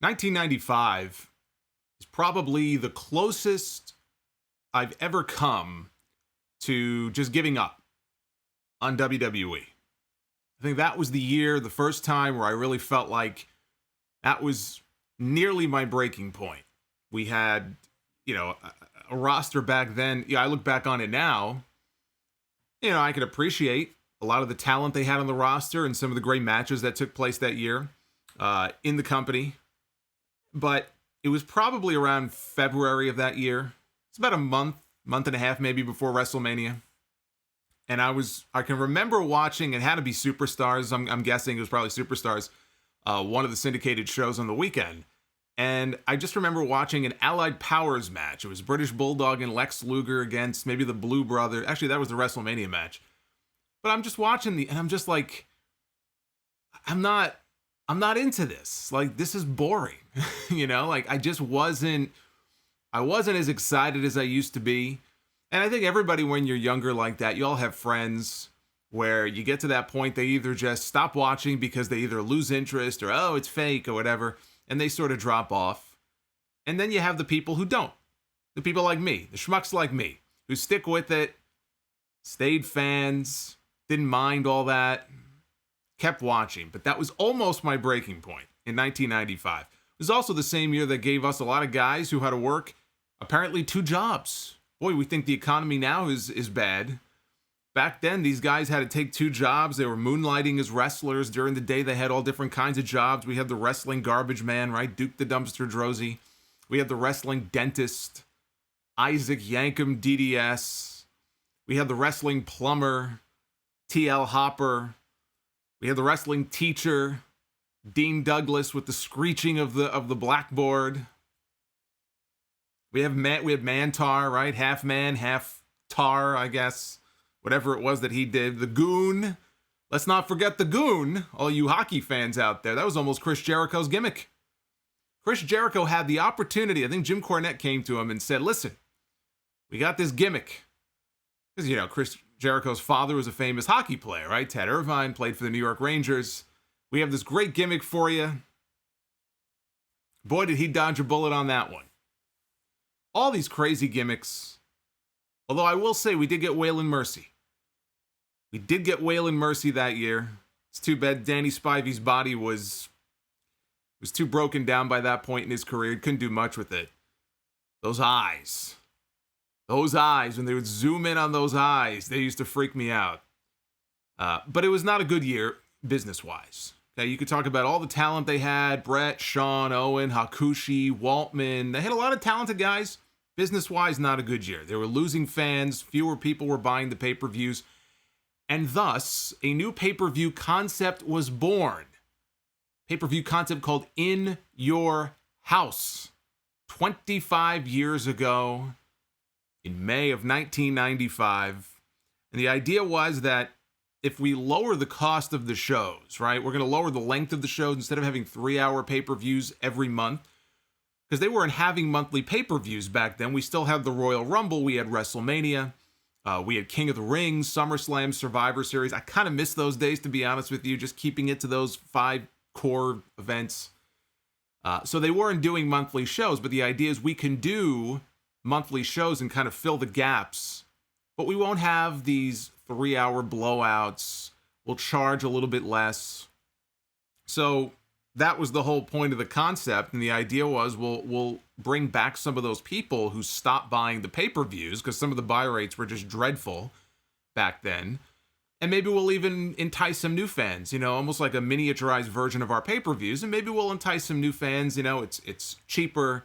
1995 is probably the closest I've ever come to just giving up on WWE. I think that was the year, the first time where I really felt like that was nearly my breaking point. We had, a roster back then. I look back on it now, I could appreciate a lot of the talent they had on the roster and some of the great matches that took place that year in the company. But it was probably around February of that year. It's about a month and a half maybe before WrestleMania. And I can remember watching, it had to be Superstars, I'm guessing it was probably Superstars, one of the syndicated shows on the weekend. And I just remember watching an Allied Powers match. It was British Bulldog and Lex Luger against maybe the Blue Brother. Actually, that was the WrestleMania match. But I'm just watching and I'm just like, I'm not into this. Like, this is boring. I just wasn't as excited as I used to be. And I think everybody, when you're younger like that, you all have friends where you get to that point, they either just stop watching because they either lose interest or, oh, it's fake or whatever, and they sort of drop off. And then you have the people who don't. The people like me, the schmucks like me, who stick with it, stayed fans, didn't mind all that, kept watching. But that was almost my breaking point in 1995. It was also the same year that gave us a lot of guys who had to work apparently 2 jobs. Boy, we think the economy now is bad. Back then, these guys had to take 2 jobs. They were moonlighting as wrestlers. During the day, they had all different kinds of jobs. We had the wrestling garbage man, right? Duke the Dumpster Drozy. We had the wrestling dentist, Isaac Yankum DDS. We had the wrestling plumber, TL Hopper. We had the wrestling teacher, Dean Douglas, with the screeching of the blackboard. We had Mantar, right? Half man, half tar, I guess. Whatever it was that he did. The Goon. Let's not forget the Goon. All you hockey fans out there. That was almost Chris Jericho's gimmick. Chris Jericho had the opportunity. I think Jim Cornette came to him and said, listen, we got this gimmick. Because, Chris Jericho's father was a famous hockey player, right? Ted Irvine played for the New York Rangers. We have this great gimmick for you. Boy, did he dodge a bullet on that one. All these crazy gimmicks. Although I will say we did get Waylon Mercy. We did get Waylon Mercy that year. It's too bad Danny Spivey's body was too broken down by that point in his career. He couldn't do much with it. Those eyes. When they would zoom in on those eyes, they used to freak me out. But it was not a good year business-wise. Okay, you could talk about all the talent they had. Bret, Shawn, Owen, Hakushi, Waltman. They had a lot of talented guys. Business-wise, not a good year. They were losing fans. Fewer people were buying the pay-per-views. And thus, a new pay-per-view concept was born. Pay-per-view concept called In Your House. 25 years ago, in May of 1995. And the idea was that if we lower the cost of the shows, right, we're going to lower the length of the shows instead of having 3-hour pay-per-views every month. Because they weren't having monthly pay-per-views back then. We still had the Royal Rumble. We had WrestleMania. We had King of the Ring, SummerSlam, Survivor Series. I kind of miss those days, to be honest with you, just keeping it to those 5 core events. So they weren't doing monthly shows, but the idea is we can do monthly shows and kind of fill the gaps. But we won't have these 3-hour blowouts. We'll charge a little bit less. So that was the whole point of the concept, and the idea was we'll bring back some of those people who stopped buying the pay-per-views because some of the buy rates were just dreadful back then, and maybe we'll even entice some new fans, almost like a miniaturized version of our pay-per-views, and maybe we'll entice some new fans. It's cheaper.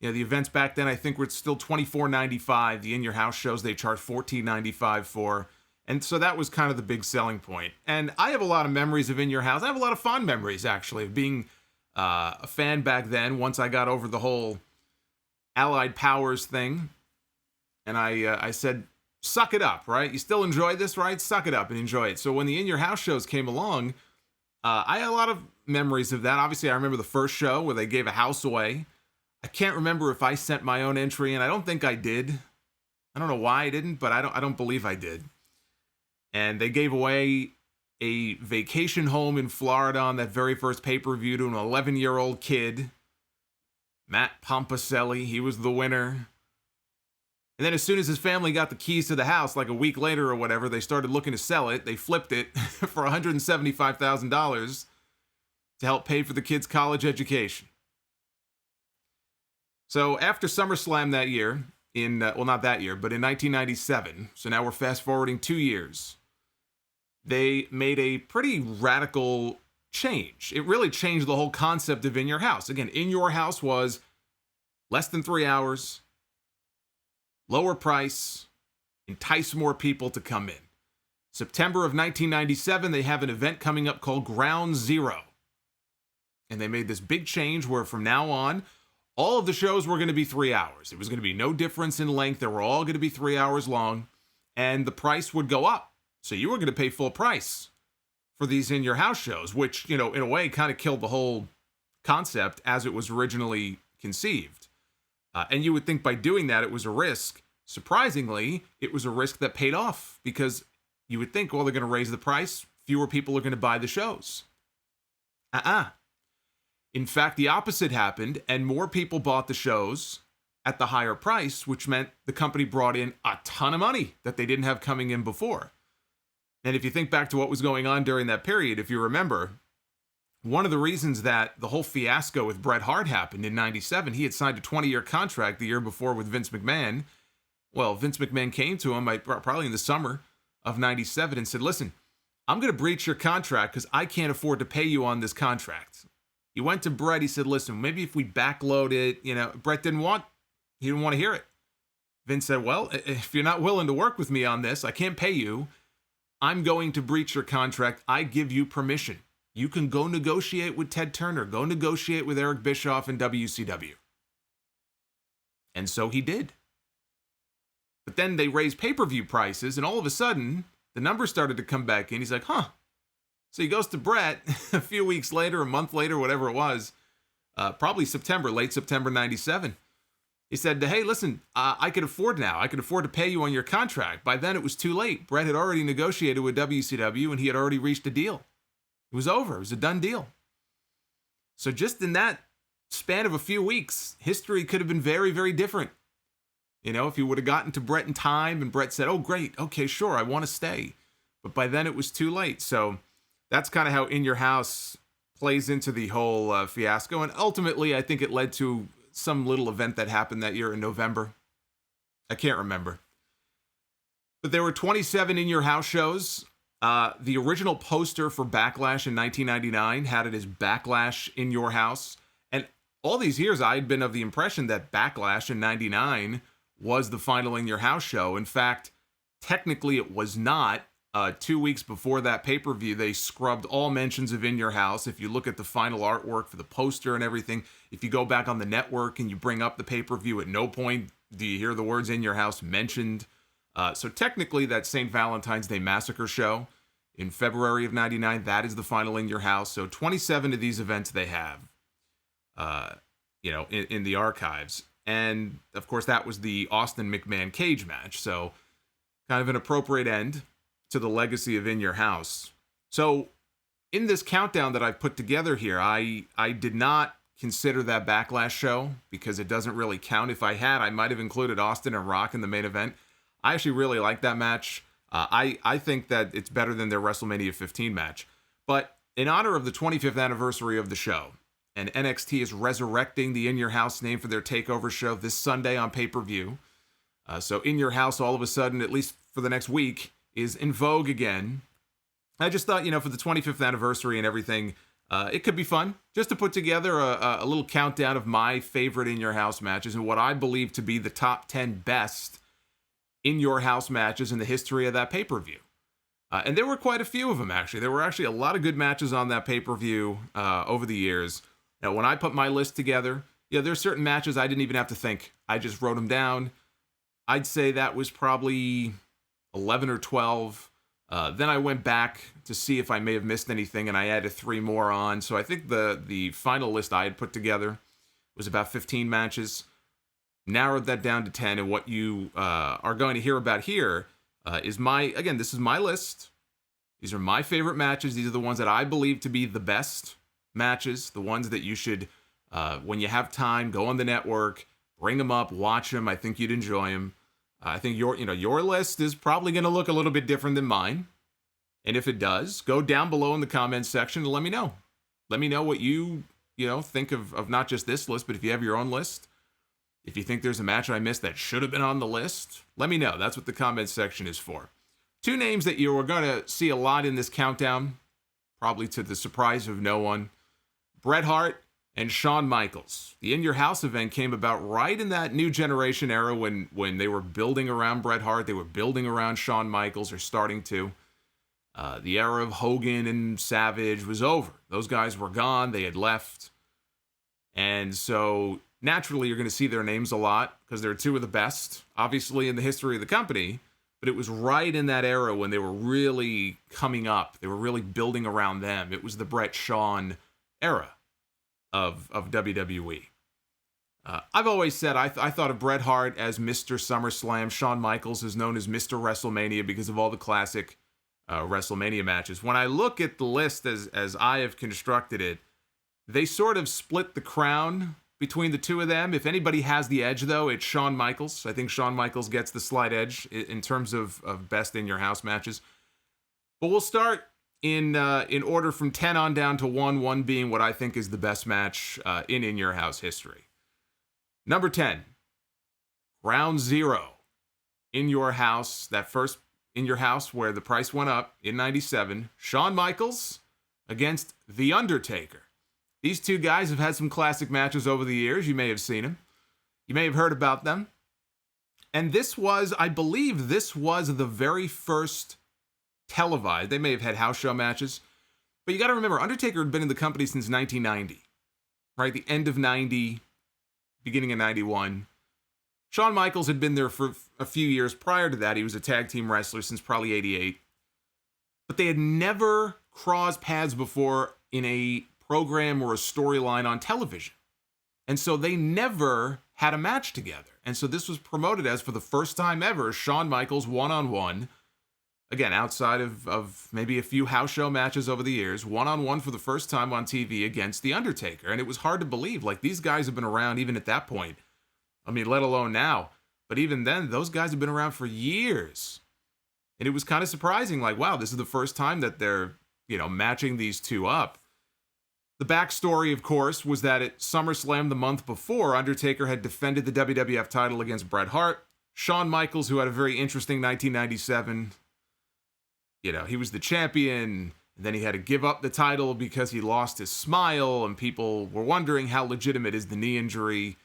The events back then, I think, were still $24.95. The In Your House shows they charged $14.95 for. And so that was kind of the big selling point. And I have a lot of memories of In Your House. I have a lot of fond memories, actually, of being a fan back then once I got over the whole Allied Powers thing. And I said, suck it up, right? You still enjoy this, right? Suck it up and enjoy it. So when the In Your House shows came along, I had a lot of memories of that. Obviously, I remember the first show where they gave a house away. I can't remember if I sent my own entry in. I don't think I did. I don't know why I didn't, but I don't believe I did. And they gave away a vacation home in Florida on that very first pay-per-view to an 11-year-old kid Matt Pompaselli, he was the winner. And then as soon as his family got the keys to the house, like a week later or whatever, they started looking to sell it. They flipped it for $175,000 to help pay for the kids' college education. So after SummerSlam that year, not that year, but in 1997, so now we're fast forwarding 2 years, they made a pretty radical change. It really changed the whole concept of In Your House. Again, In Your House was less than 3 hours, lower price, entice more people to come in. September of 1997, they have an event coming up called Ground Zero. And they made this big change where from now on, all of the shows were going to be 3 hours. It was going to be no difference in length. They were all going to be 3 hours long. And the price would go up. So you were going to pay full price for these In Your House shows, which, in a way, kind of killed the whole concept as it was originally conceived. And you would think by doing that, it was a risk. Surprisingly, it was a risk that paid off because you would think, well, they're going to raise the price. Fewer people are going to buy the shows. In fact, the opposite happened, and more people bought the shows at the higher price, which meant the company brought in a ton of money that they didn't have coming in before. And if you think back to what was going on during that period, if you remember, one of the reasons that the whole fiasco with Bret Hart happened in 97, he had signed a 20-year contract the year before with Vince McMahon. Well, Vince McMahon came to him probably in the summer of 97 and said, listen, I'm going to breach your contract because I can't afford to pay you on this contract. He went to Bret. He said, listen, maybe if we backload it, Bret didn't want to hear it. Vince said, well, if you're not willing to work with me on this, I can't pay you. I'm going to breach your contract. I give you permission. You can go negotiate with Ted Turner. Go negotiate with Eric Bischoff and WCW. And so he did. But then they raised pay-per-view prices, and all of a sudden, the numbers started to come back in. He's like, huh. So he goes to Bret a few weeks later, a month later, whatever it was, probably late September 97. He said, hey, listen, I could afford now. I could afford to pay you on your contract. By then, it was too late. Bret had already negotiated with WCW, and he had already reached a deal. It was over. It was a done deal. So just in that span of a few weeks, history could have been very, very different. If you would have gotten to Bret in time, and Bret said, oh, great, okay, sure, I want to stay. But by then, it was too late. So that's kind of how In Your House plays into the whole fiasco. And ultimately, I think it led to some little event that happened that year in November. I can't remember. But there were 27 In Your House shows. The original poster for Backlash in 1999 had it as Backlash In Your House. And all these years, I had been of the impression that Backlash in 99 was the final In Your House show. In fact, technically it was not. 2 weeks before that pay-per-view, they scrubbed all mentions of In Your House. If you look at the final artwork for the poster and everything, if you go back on the network and you bring up the pay-per-view, at no point do you hear the words In Your House mentioned. So technically, that St. Valentine's Day Massacre show in February of 99, that is the final In Your House. So 27 of these events they have, in the archives. And, of course, that was the Austin McMahon cage match. So kind of an appropriate end to the legacy of In Your House. So in this countdown that I've put together here, I did not consider that Backlash show because it doesn't really count. If I had, I might have included Austin and Rock in the main event. I actually really like that match. I think that it's better than their WrestleMania 15 match. But in honor of the 25th anniversary of the show, and NXT is resurrecting the In Your House name for their Takeover show this Sunday on pay-per-view. So In Your House, all of a sudden, at least for the next week, is in vogue again. I just thought, for the 25th anniversary and everything, it could be fun just to put together a little countdown of my favorite In Your House matches and what I believe to be the top 10 best In Your House matches in the history of that pay-per-view. And there were quite a few of them, actually. There were actually a lot of good matches on that pay-per-view over the years. Now, when I put my list together, there's certain matches I didn't even have to think. I just wrote them down. I'd say that was probably 11 or 12. Then I went back to see if I may have missed anything, and I added 3 more on. So I think the final list I had put together was about 15 matches. Narrowed that down to 10, and what you are going to hear about here is this is my list. These are my favorite matches. These are the ones that I believe to be the best matches, the ones that you should When you have time, go on the network, bring them up, watch them. I think you'd enjoy them. I think your list is probably going to look a little bit different than mine. And if it does, go down below in the comments section and let me know. Let me know what you think of not just this list, but if you have your own list. If you think there's a match I missed that should have been on the list, let me know. That's what the comments section is for. Two names that you are going to see a lot in this countdown, probably to the surprise of no one. Bret Hart and Shawn Michaels. The In Your House event came about right in that new generation era when they were building around Bret Hart. They were building around Shawn Michaels, or starting to. The era of Hogan and Savage was over. Those guys were gone. They had left. And so naturally, you're going to see their names a lot because they're two of the best, obviously, in the history of the company. But it was right in that era when they were really coming up. They were really building around them. It was the Bret Shawn era of WWE. I've always said I thought of Bret Hart as Mr. SummerSlam. Shawn Michaels is known as Mr. WrestleMania because of all the classic WrestleMania matches. When I look at the list as I have constructed it, they sort of split the crown between the two of them. If anybody has the edge, though, it's Shawn Michaels. I think Shawn Michaels gets the slight edge in terms of best in your house matches. But we'll start in order from 10 on down to 1 being what I think is the best match in your house history. Number 10, Ground Zero. In Your House, that first In Your House where the price went up in 97. Shawn Michaels against The Undertaker. These two guys have had some classic matches over the years. You may have seen them. You may have heard about them. And I believe this was the very first televised. They may have had house show matches. But you got to remember, Undertaker had been in the company since 1990. Right? The end of 90, beginning of 91. Shawn Michaels had been there for a few years prior to that. He was a tag team wrestler since probably 88. But they had never crossed paths before in a program or a storyline on television. And so they never had a match together. And so this was promoted as, for the first time ever, Shawn Michaels one-on-one. Again, outside of maybe a few house show matches over the years, one-on-one for the first time on TV against The Undertaker. And it was hard to believe. Like, these guys have been around even at that point. I mean, let alone now. But even then, those guys have been around for years. And it was kind of surprising. Like, wow, this is the first time that they're, matching these two up. The backstory, of course, was that at SummerSlam the month before, Undertaker had defended the WWF title against Bret Hart. Shawn Michaels, who had a very interesting 1997, he was the champion, and then he had to give up the title because he lost his smile, and people were wondering how legitimate is the knee injury.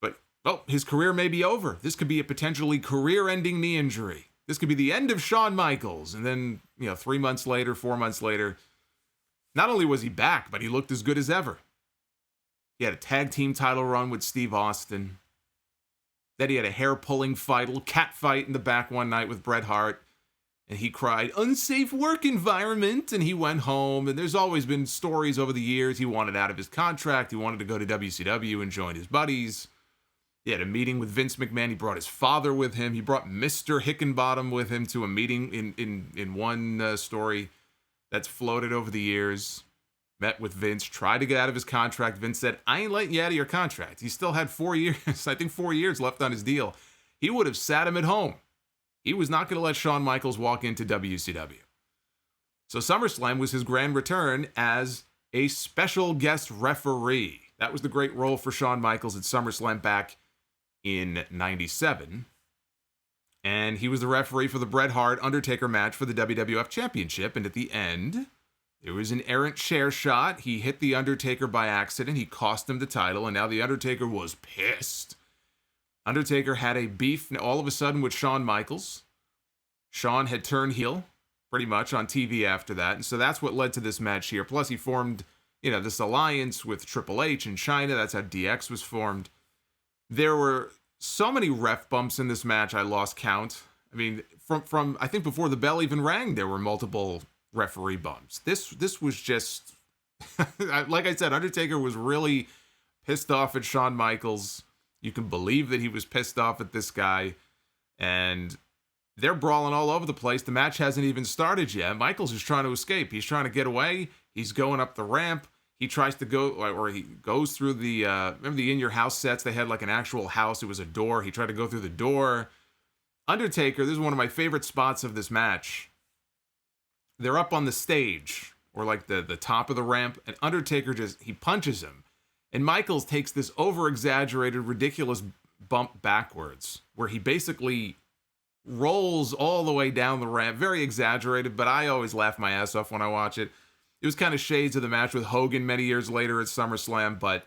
But, his career may be over. This could be a potentially career-ending knee injury. This could be the end of Shawn Michaels. And then, 3 months later, 4 months later, not only was he back, but he looked as good as ever. He had a tag team title run with Steve Austin. Then he had a hair-pulling cat fight in the back one night with Bret Hart. And he cried, "Unsafe work environment," and he went home. And there's always been stories over the years. He wanted out of his contract. He wanted to go to WCW and join his buddies. He had a meeting with Vince McMahon. He brought his father with him. He brought Mr. Hickenbottom with him to a meeting in one story that's floated over the years. Met with Vince, tried to get out of his contract. Vince said, "I ain't letting you out of your contract." He still had 4 years, I think 4 years left on his deal. He would have sat him at home. He was not going to let Shawn Michaels walk into WCW. So SummerSlam was his grand return as a special guest referee. That was the great role for Shawn Michaels at SummerSlam back in 97. And he was the referee for the Bret Hart Undertaker match for the WWF Championship. And at the end, there was an errant chair shot. He hit the Undertaker by accident. He cost him the title. And now the Undertaker was pissed. Undertaker had a beef all of a sudden with Shawn Michaels. Shawn had turned heel pretty much on TV after that. And so that's what led to this match here. Plus he formed, this alliance with Triple H in China. That's how DX was formed. There were so many ref bumps in this match, I lost count. I mean, from I think before the bell even rang, there were multiple referee bumps. This was just, like I said, Undertaker was really pissed off at Shawn Michaels. You can believe that he was pissed off at this guy. And they're brawling all over the place. The match hasn't even started yet. Michaels is trying to escape. He's trying to get away. He's going up the ramp. he tries to go, or he goes through the, remember the In Your House sets? They had like an actual house. It was a door. He tried to go through the door. Undertaker, this is one of my favorite spots of this match. They're up on the stage, or like the top of the ramp, and Undertaker he punches him. And Michaels takes this over-exaggerated, ridiculous bump backwards, where he basically rolls all the way down the ramp. Very exaggerated, but I always laugh my ass off when I watch it. It was kind of shades of the match with Hogan many years later at SummerSlam, but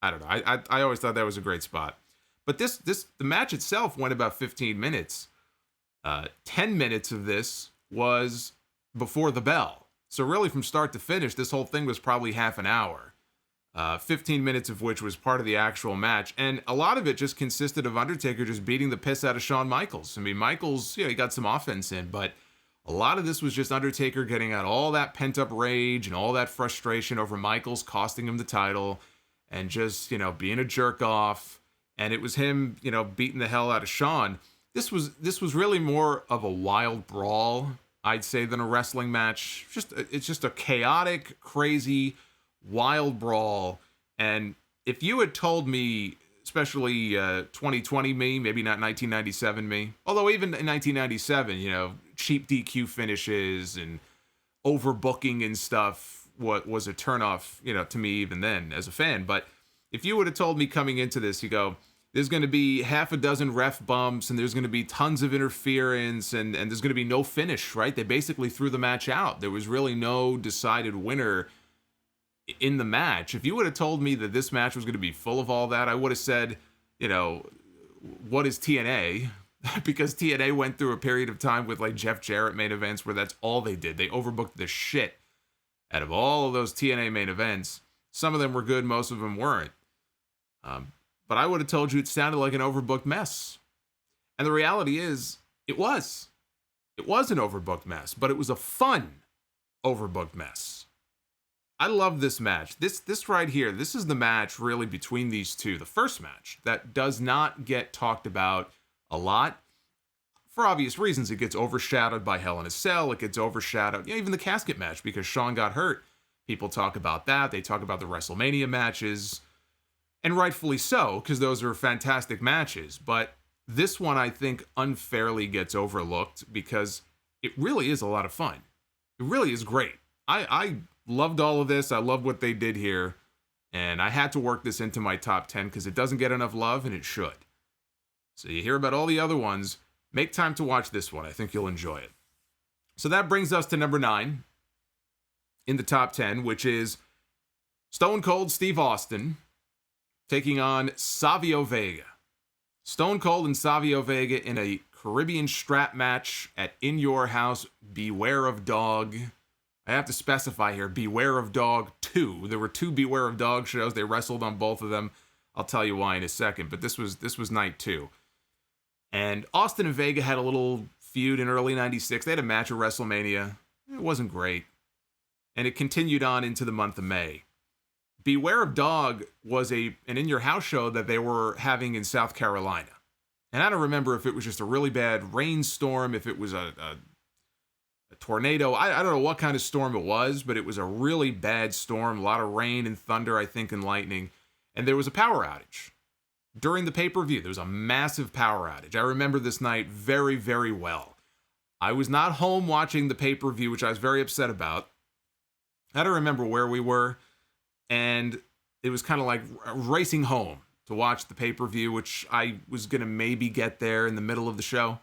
I don't know. I always thought that was a great spot. But the match itself went about 15 minutes. 10 minutes of this was before the bell. So really from start to finish, this whole thing was probably half an hour. 15 minutes of which was part of the actual match. And a lot of it just consisted of Undertaker just beating the piss out of Shawn Michaels. I mean, Michaels, he got some offense in, but a lot of this was just Undertaker getting out all that pent-up rage and all that frustration over Michaels costing him the title and just, being a jerk-off. And it was him, beating the hell out of Shawn. This was really more of a wild brawl, I'd say, than a wrestling match. It's just a chaotic, crazy, wild brawl. And if you had told me, especially 2020 me, maybe not 1997 me, although even in 1997, cheap DQ finishes and overbooking and stuff was a turnoff, to me even then as a fan. But if you would have told me coming into this, you go, there's going to be half a dozen ref bumps and there's going to be tons of interference and there's going to be no finish, right? They basically threw the match out. There was really no decided winner in the match. If you would have told me that this match was going to be full of all that, I would have said, what is TNA? Because TNA went through a period of time with like Jeff Jarrett main events where that's all they did. They overbooked the shit out of all of those TNA main events. Some of them were good, most of them weren't. But I would have told you it sounded like an overbooked mess. And the reality is, it was. It was an overbooked mess, but it was a fun overbooked mess. I love this match. This right here, this is the match really between these two. The first match that does not get talked about a lot. For obvious reasons, it gets overshadowed by Hell in a Cell. It gets overshadowed, even the casket match because Shawn got hurt. People talk about that. They talk about the WrestleMania matches. And rightfully so, because those are fantastic matches. But this one, I think, unfairly gets overlooked because it really is a lot of fun. It really is great. I loved all of this. I loved what they did here. And I had to work this into my top 10 because it doesn't get enough love, and it should. So you hear about all the other ones. Make time to watch this one. I think you'll enjoy it. So that brings us to number 9 in the top 10, which is Stone Cold Steve Austin taking on Savio Vega. Stone Cold and Savio Vega in a Caribbean strap match at In Your House, Beware of Dog. I have to specify here, Beware of Dog 2. There were 2 Beware of Dog shows. They wrestled on both of them. I'll tell you why in a second, but this was night 2. And Austin and Vega had a little feud in early 96. They had a match at WrestleMania. It wasn't great. And it continued on into the month of May. Beware of Dog was an In Your House show that they were having in South Carolina. And I don't remember if it was just a really bad rainstorm, if it was a tornado. I don't know what kind of storm it was, but it was a really bad storm. A lot of rain and thunder, I think, and lightning. And there was a power outage. During the pay-per-view, there was a massive power outage. I remember this night very, very well. I was not home watching the pay-per-view, which I was very upset about. I don't remember where we were. And it was kind of like racing home to watch the pay-per-view, which I was going to maybe get there in the middle of the show.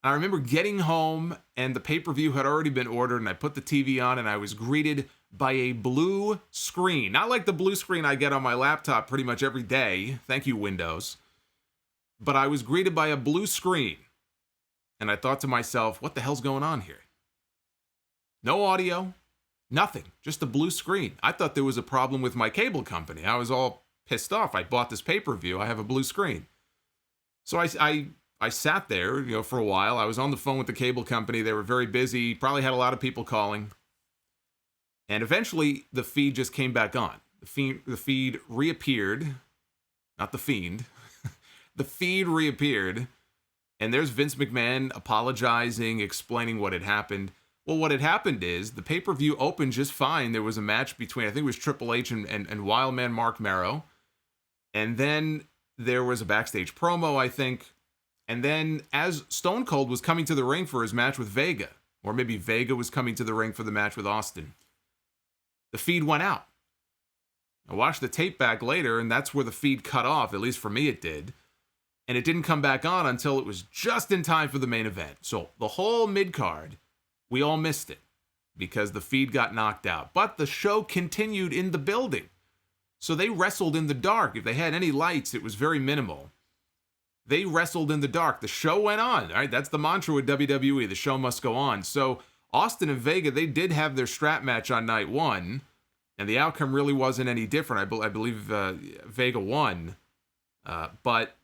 I remember getting home and the pay-per-view had already been ordered and I put the TV on and I was greeted by a blue screen. Not like the blue screen I get on my laptop pretty much every day. Thank you, Windows. But I was greeted by a blue screen. And I thought to myself, what the hell's going on here? No audio. Nothing, just a blue screen. I thought there was a problem with my cable company. I was all pissed off. I bought this pay-per-view. I have a blue screen. So I sat there, for a while. I was on the phone with the cable company. They were very busy. Probably had a lot of people calling. And eventually, the feed just came back on. The feed reappeared. Not the fiend. The feed reappeared. And there's Vince McMahon apologizing, explaining what had happened. Well, what had happened is the pay-per-view opened just fine. There was a match between, I think it was Triple H and Wildman Mark Marrow. And then there was a backstage promo, I think. And then as Stone Cold was coming to the ring for his match with Vega, or maybe Vega was coming to the ring for the match with Austin, the feed went out. I watched the tape back later, and that's where the feed cut off. At least for me, it did. And it didn't come back on until it was just in time for the main event. So the whole mid-card, we all missed it because the feed got knocked out. But the show continued in the building. So they wrestled in the dark. If they had any lights, it was very minimal. They wrestled in the dark. The show went on. All right, that's the mantra with WWE. The show must go on. So Austin and Vega, they did have their strap match on night one, and the outcome really wasn't any different. I believe Vega won, but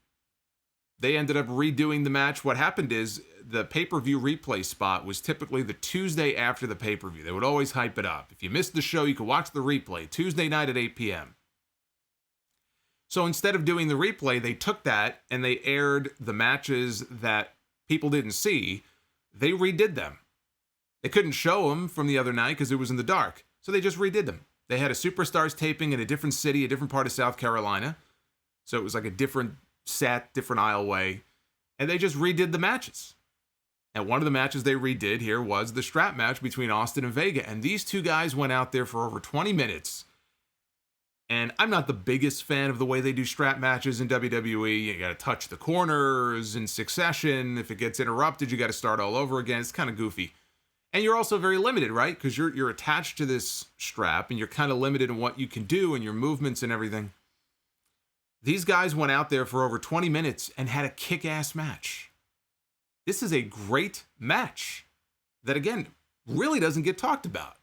they ended up redoing the match. What happened is the pay-per-view replay spot was typically the Tuesday after the pay-per-view. They would always hype it up. If you missed the show, you could watch the replay Tuesday night at 8 p.m. So instead of doing the replay, they took that and they aired the matches that people didn't see. They redid them. They couldn't show them from the other night because it was in the dark. So they just redid them. They had a Superstars taping in a different city, a different part of South Carolina. So it was like a different set, different aisleway. And they just redid the matches. And one of the matches they redid here was the strap match between Austin and Vega. And these two guys went out there for over 20 minutes. And I'm not the biggest fan of the way they do strap matches in WWE. You got to touch the corners in succession. If it gets interrupted, you got to start all over again. It's kind of goofy. And you're also very limited, right? Because you're attached to this strap and you're kind of limited in what you can do and your movements and everything. These guys went out there for over 20 minutes and had a kick-ass match. This is a great match that, again, really doesn't get talked about.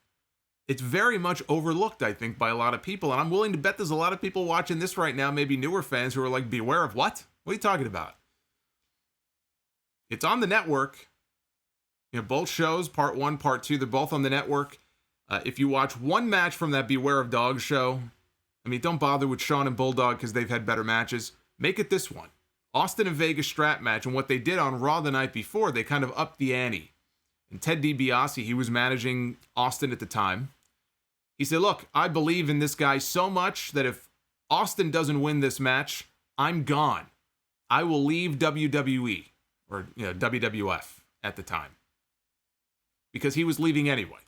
It's very much overlooked, I think, by a lot of people. And I'm willing to bet there's a lot of people watching this right now, maybe newer fans, who are like, beware of what? What are you talking about? It's on the network. You know, both shows, part 1, part 2, they're both on the network. If you watch one match from that Beware of Dog show, I mean, don't bother with Shawn and Bulldog because they've had better matches. Make it this one. Austin and Vega strap match. And what they did on Raw the night before, they kind of upped the ante. And Ted DiBiase, he was managing Austin at the time. He said, look, I believe in this guy so much that if Austin doesn't win this match, I'm gone. I will leave WWE, or WWF at the time. Because he was leaving anyway.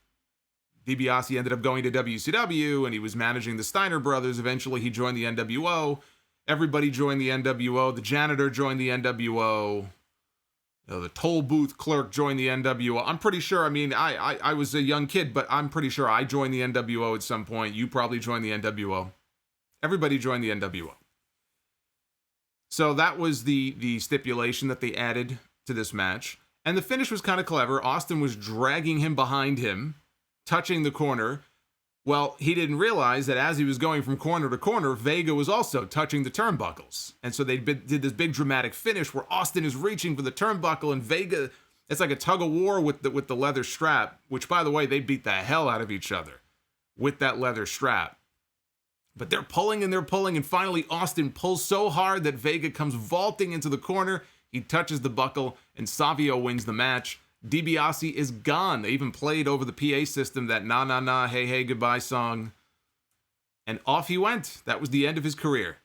DiBiase ended up going to WCW, and he was managing the Steiner brothers. Eventually, he joined the NWO. Everybody joined the NWO. The janitor joined the NWO. The toll booth clerk joined the NWO. I'm pretty sure, I was a young kid, but I'm pretty sure I joined the NWO at some point. You probably joined the NWO. Everybody joined the NWO. So that was the stipulation that they added to this match. And the finish was kind of clever. Austin was dragging him behind him, touching the corner. Well, he didn't realize that as he was going from corner to corner, Vega was also touching the turnbuckles. And so they did this big dramatic finish where Austin is reaching for the turnbuckle and Vega, it's like a tug of war with the leather strap, which, by the way, they beat the hell out of each other with that leather strap. But they're pulling, and finally Austin pulls so hard that Vega comes vaulting into the corner. He touches the buckle, and Savio wins the match. DiBiase is gone. They even played over the PA system that "Na Na Na, Hey Hey Goodbye" song, and off he went. That was the end of his career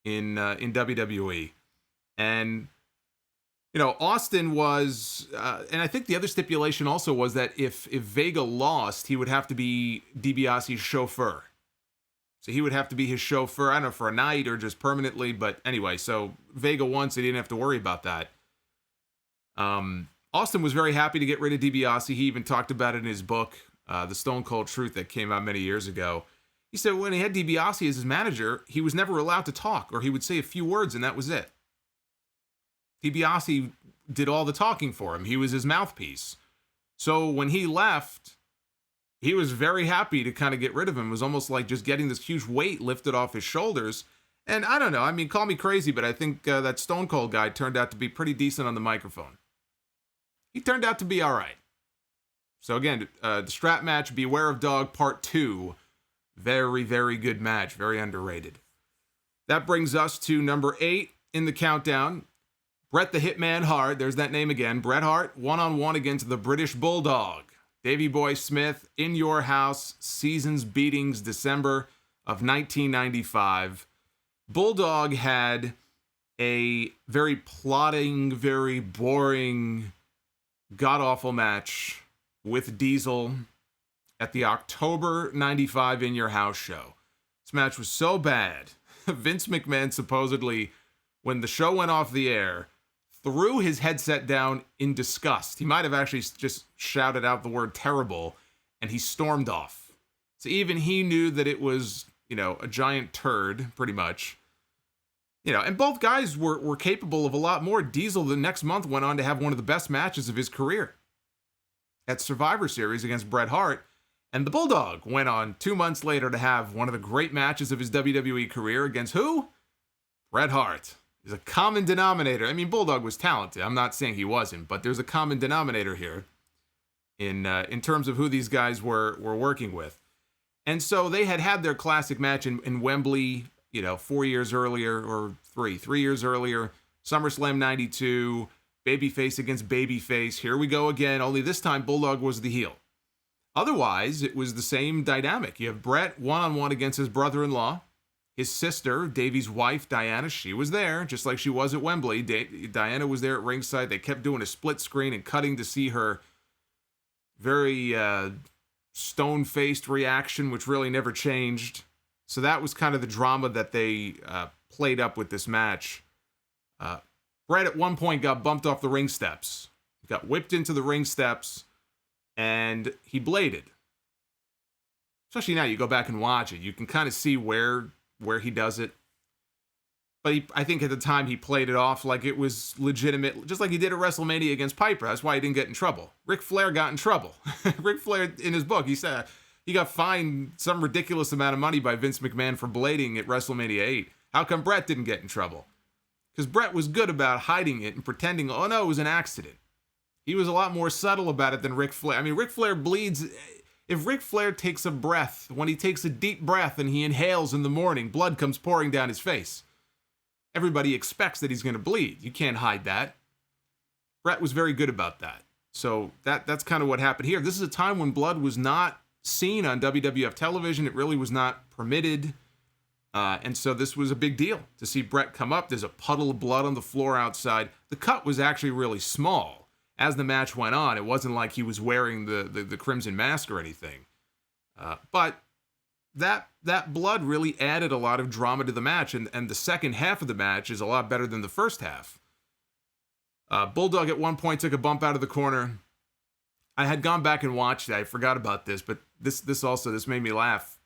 in WWE. And Austin was, and I think the other stipulation also was that if Vega lost, he would have to be DiBiase's chauffeur. So he would have to be his chauffeur. I don't know, for a night or just permanently. But anyway, so Vega won, so he didn't have to worry about that. Austin was very happy to get rid of DiBiase. He even talked about it in his book, The Stone Cold Truth, that came out many years ago. He said when he had DiBiase as his manager, he was never allowed to talk, or he would say a few words and that was it. DiBiase did all the talking for him. He was his mouthpiece. So when he left, he was very happy to kind of get rid of him. It was almost like just getting this huge weight lifted off his shoulders. And I don't know, call me crazy, but I think that Stone Cold guy turned out to be pretty decent on the microphone. He turned out to be all right. So again, the strap match, Beware of Dog Part 2. Very, very good match. Very underrated. That brings us to number 8 in the countdown. Bret the Hitman Hart. There's that name again. Bret Hart, one-on-one against the British Bulldog. Davey Boy Smith, In Your House, Seasons Beatings, December of 1995. Bulldog had a very plodding, very boring, god-awful match with Diesel at the October 95 In Your House show. This match was so bad, Vince McMahon supposedly, when the show went off the air, threw his headset down in disgust. He might have actually just shouted out the word terrible, and he stormed off. So even he knew that it was, a giant turd, pretty much. And both guys were capable of a lot more. Diesel the next month went on to have one of the best matches of his career at Survivor Series against Bret Hart. And the Bulldog went on 2 months later to have one of the great matches of his WWE career against who? Bret Hart. There's a common denominator. I mean, Bulldog was talented. I'm not saying he wasn't, but there's a common denominator here in terms of who these guys were working with. And so they had their classic match in Wembley, 4 years earlier, or 3 years earlier, SummerSlam 92, babyface against babyface. Here we go again, only this time Bulldog was the heel. Otherwise, it was the same dynamic. You have Bret one-on-one against his brother-in-law. His sister, Davey's wife, Diana, she was there, just like she was at Wembley. Diana was there at ringside. They kept doing a split screen and cutting to see her very stone-faced reaction, which really never changed. So that was kind of the drama that they played up with this match. Bret at one point got bumped off the ring steps. He got whipped into the ring steps, and he bladed. Especially now, you go back and watch it. You can kind of see where he does it. But I think at the time he played it off like it was legitimate, just like he did at WrestleMania against Piper. That's why he didn't get in trouble. Ric Flair got in trouble. Ric Flair, in his book, he said he got fined some ridiculous amount of money by Vince McMahon for blading at WrestleMania 8. How come Bret didn't get in trouble? Because Bret was good about hiding it and pretending, oh no, it was an accident. He was a lot more subtle about it than Ric Flair. I mean, Ric Flair bleeds. If Ric Flair takes a breath, when he takes a deep breath and he inhales in the morning, blood comes pouring down his face. Everybody expects that he's going to bleed. You can't hide that. Bret was very good about that. So that's kind of what happened here. This is a time when blood was not seen on WWF television. It really was not permitted. And so this was a big deal to see Bret come up. There's a puddle of blood on the floor outside. The cut was actually really small. As the match went on, it wasn't like he was wearing the Crimson Mask or anything. But that blood really added a lot of drama to the match, and the second half of the match is a lot better than the first half. Bulldog at one point took a bump out of the corner. I had gone back and watched it. I forgot about this, but this made me laugh.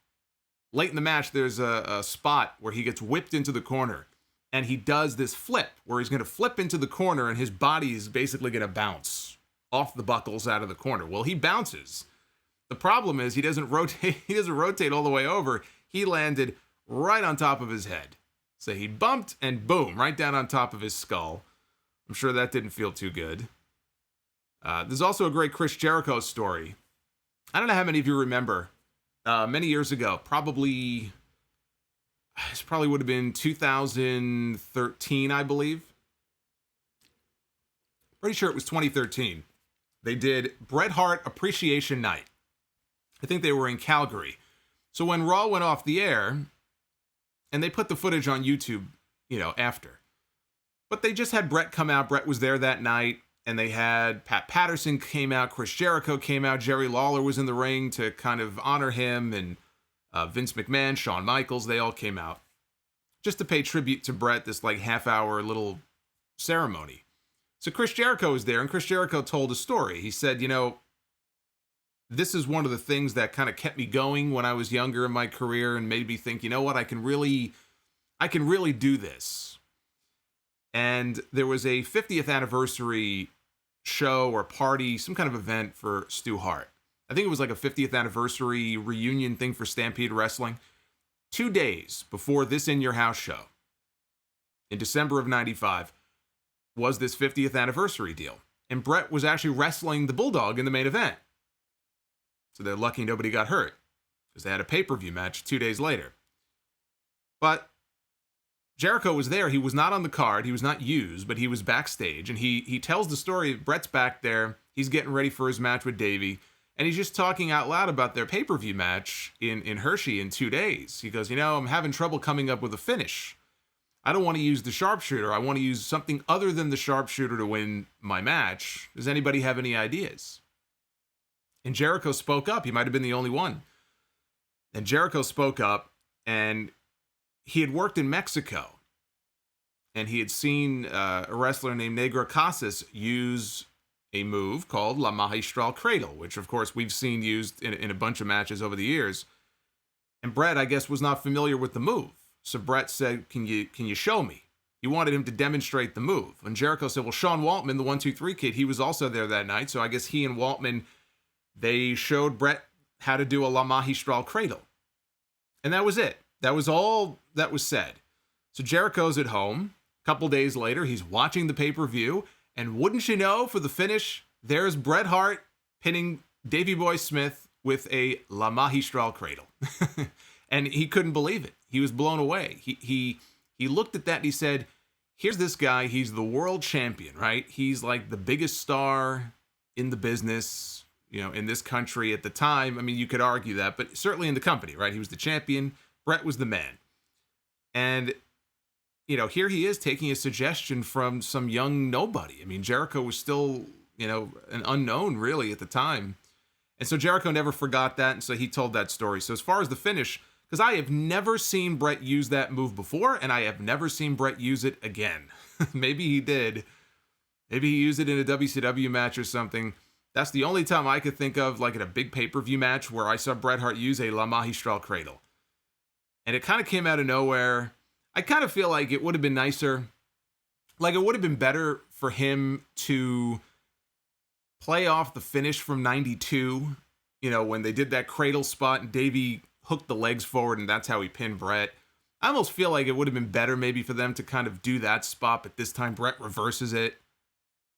Late in the match, there's a spot where he gets whipped into the corner. And he does this flip where he's going to flip into the corner and his body is basically going to bounce off the buckles out of the corner. Well, he bounces. The problem is he doesn't rotate all the way over. He landed right on top of his head. So he bumped and boom, right down on top of his skull. I'm sure that didn't feel too good. There's also a great Chris Jericho story. I don't know how many of you remember. Many years ago, this probably would have been 2013, I believe. Pretty sure it was 2013. They did Bret Hart Appreciation Night. I think they were in Calgary. So when Raw went off the air, and they put the footage on YouTube, after. But they just had Bret come out. Bret was there that night, and they had Pat Patterson came out, Chris Jericho came out, Jerry Lawler was in the ring to kind of honor him, and Vince McMahon, Shawn Michaels, they all came out just to pay tribute to Bret, this like half-hour little ceremony. So Chris Jericho was there, and Chris Jericho told a story. He said, this is one of the things that kind of kept me going when I was younger in my career and made me think, you know what, I can really do this. And there was a 50th anniversary show or party, some kind of event for Stu Hart. I think it was like a 50th anniversary reunion thing for Stampede Wrestling. 2 days before this In Your House show, in December of 95, was this 50th anniversary deal. And Bret was actually wrestling the Bulldog in the main event. So they're lucky nobody got hurt, because they had a pay-per-view match 2 days later. But Jericho was there. He was not on the card. He was not used, but he was backstage. And he tells the story. Bret's back there. He's getting ready for his match with Davey. And he's just talking out loud about their pay-per-view match in Hershey in 2 days. He goes, I'm having trouble coming up with a finish. I don't want to use the sharpshooter. I want to use something other than the sharpshooter to win my match. Does anybody have any ideas? And Jericho spoke up. He might have been the only one. And Jericho spoke up, and he had worked in Mexico. And he had seen a wrestler named Negro Casas use a move called La Magistral Cradle, which, of course, we've seen used in a bunch of matches over the years. And Bret, I guess, was not familiar with the move. So Bret said, can you show me? He wanted him to demonstrate the move. And Jericho said, well, Sean Waltman, the 1-2-3 kid, he was also there that night. So I guess he and Waltman, they showed Bret how to do a La Magistral Cradle. And that was it. That was all that was said. So Jericho's at home. A couple days later, he's watching the pay-per-view. And wouldn't you know, for the finish, there's Bret Hart pinning Davey Boy Smith with a La Magistral Cradle. And he couldn't believe it. He was blown away. He looked at that and he said, here's this guy. He's the world champion, right? He's like the biggest star in the business, in this country at the time. I mean, you could argue that, but certainly in the company, right? He was the champion. Bret was the man. And, here he is taking a suggestion from some young nobody. I mean, Jericho was still, an unknown really at the time. And so Jericho never forgot that. And so he told that story. So as far as the finish, because I have never seen Bret use that move before, and I have never seen Bret use it again. Maybe he did. Maybe he used it in a WCW match or something. That's the only time I could think of, like in a big pay-per-view match, where I saw Bret Hart use a La Magistral Cradle. And it kind of came out of nowhere. I kind of feel like it would have been nicer, like it would have been better for him to play off the finish from 92, when they did that cradle spot and Davey hooked the legs forward and that's how he pinned Bret. I almost feel like it would have been better maybe for them to kind of do that spot, but this time Bret reverses it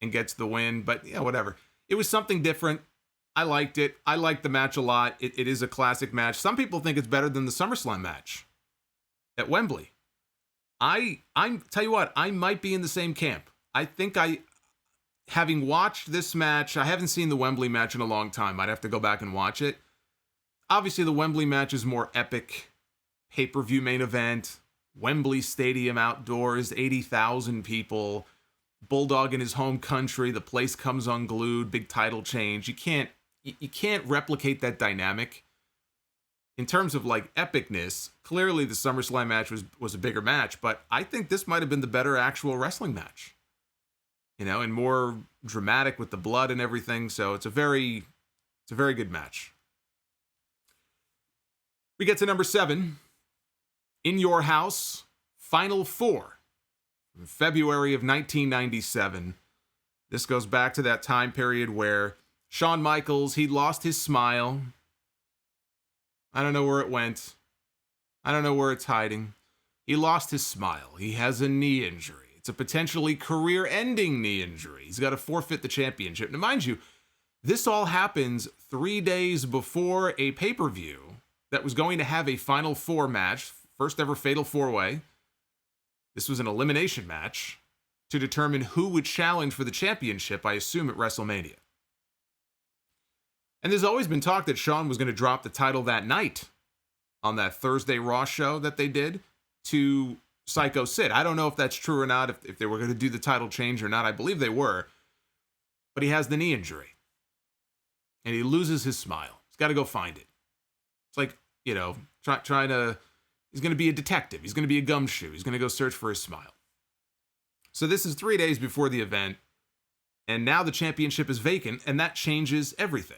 and gets the win. But yeah, whatever. It was something different. I liked it. I liked the match a lot. It is a classic match. Some people think it's better than the SummerSlam match at Wembley. I tell you what, I might be in the same camp. I think having watched this match, I haven't seen the Wembley match in a long time. I'd have to go back and watch it. Obviously, the Wembley match is more epic. Pay-per-view main event, Wembley Stadium outdoors, 80,000 people, Bulldog in his home country, the place comes unglued, big title change. You can't replicate that dynamic. In terms of like epicness, clearly the SummerSlam match was a bigger match, but I think this might have been the better actual wrestling match. And more dramatic with the blood and everything. So it's a very good match. We get to number 7, In Your House, Final 4, from February of 1997. This goes back to that time period where Shawn Michaels, he lost his smile. I don't know where it went. I don't know where it's hiding. He lost his smile. He has a knee injury. It's a potentially career-ending knee injury. He's got to forfeit the championship. Now, mind you, this all happens 3 days before a pay-per-view that was going to have a Final 4 match, first ever Fatal 4-Way. This was an elimination match to determine who would challenge for the championship, I assume, at WrestleMania. And there's always been talk that Shawn was going to drop the title that night on that Thursday Raw show that they did to Psycho Sid. I don't know if that's true or not, if they were going to do the title change or not. I believe they were. But he has the knee injury. And he loses his smile. He's got to go find it. It's like, trying to... He's going to be a detective. He's going to be a gumshoe. He's going to go search for his smile. So this is 3 days before the event. And now the championship is vacant, and that changes everything.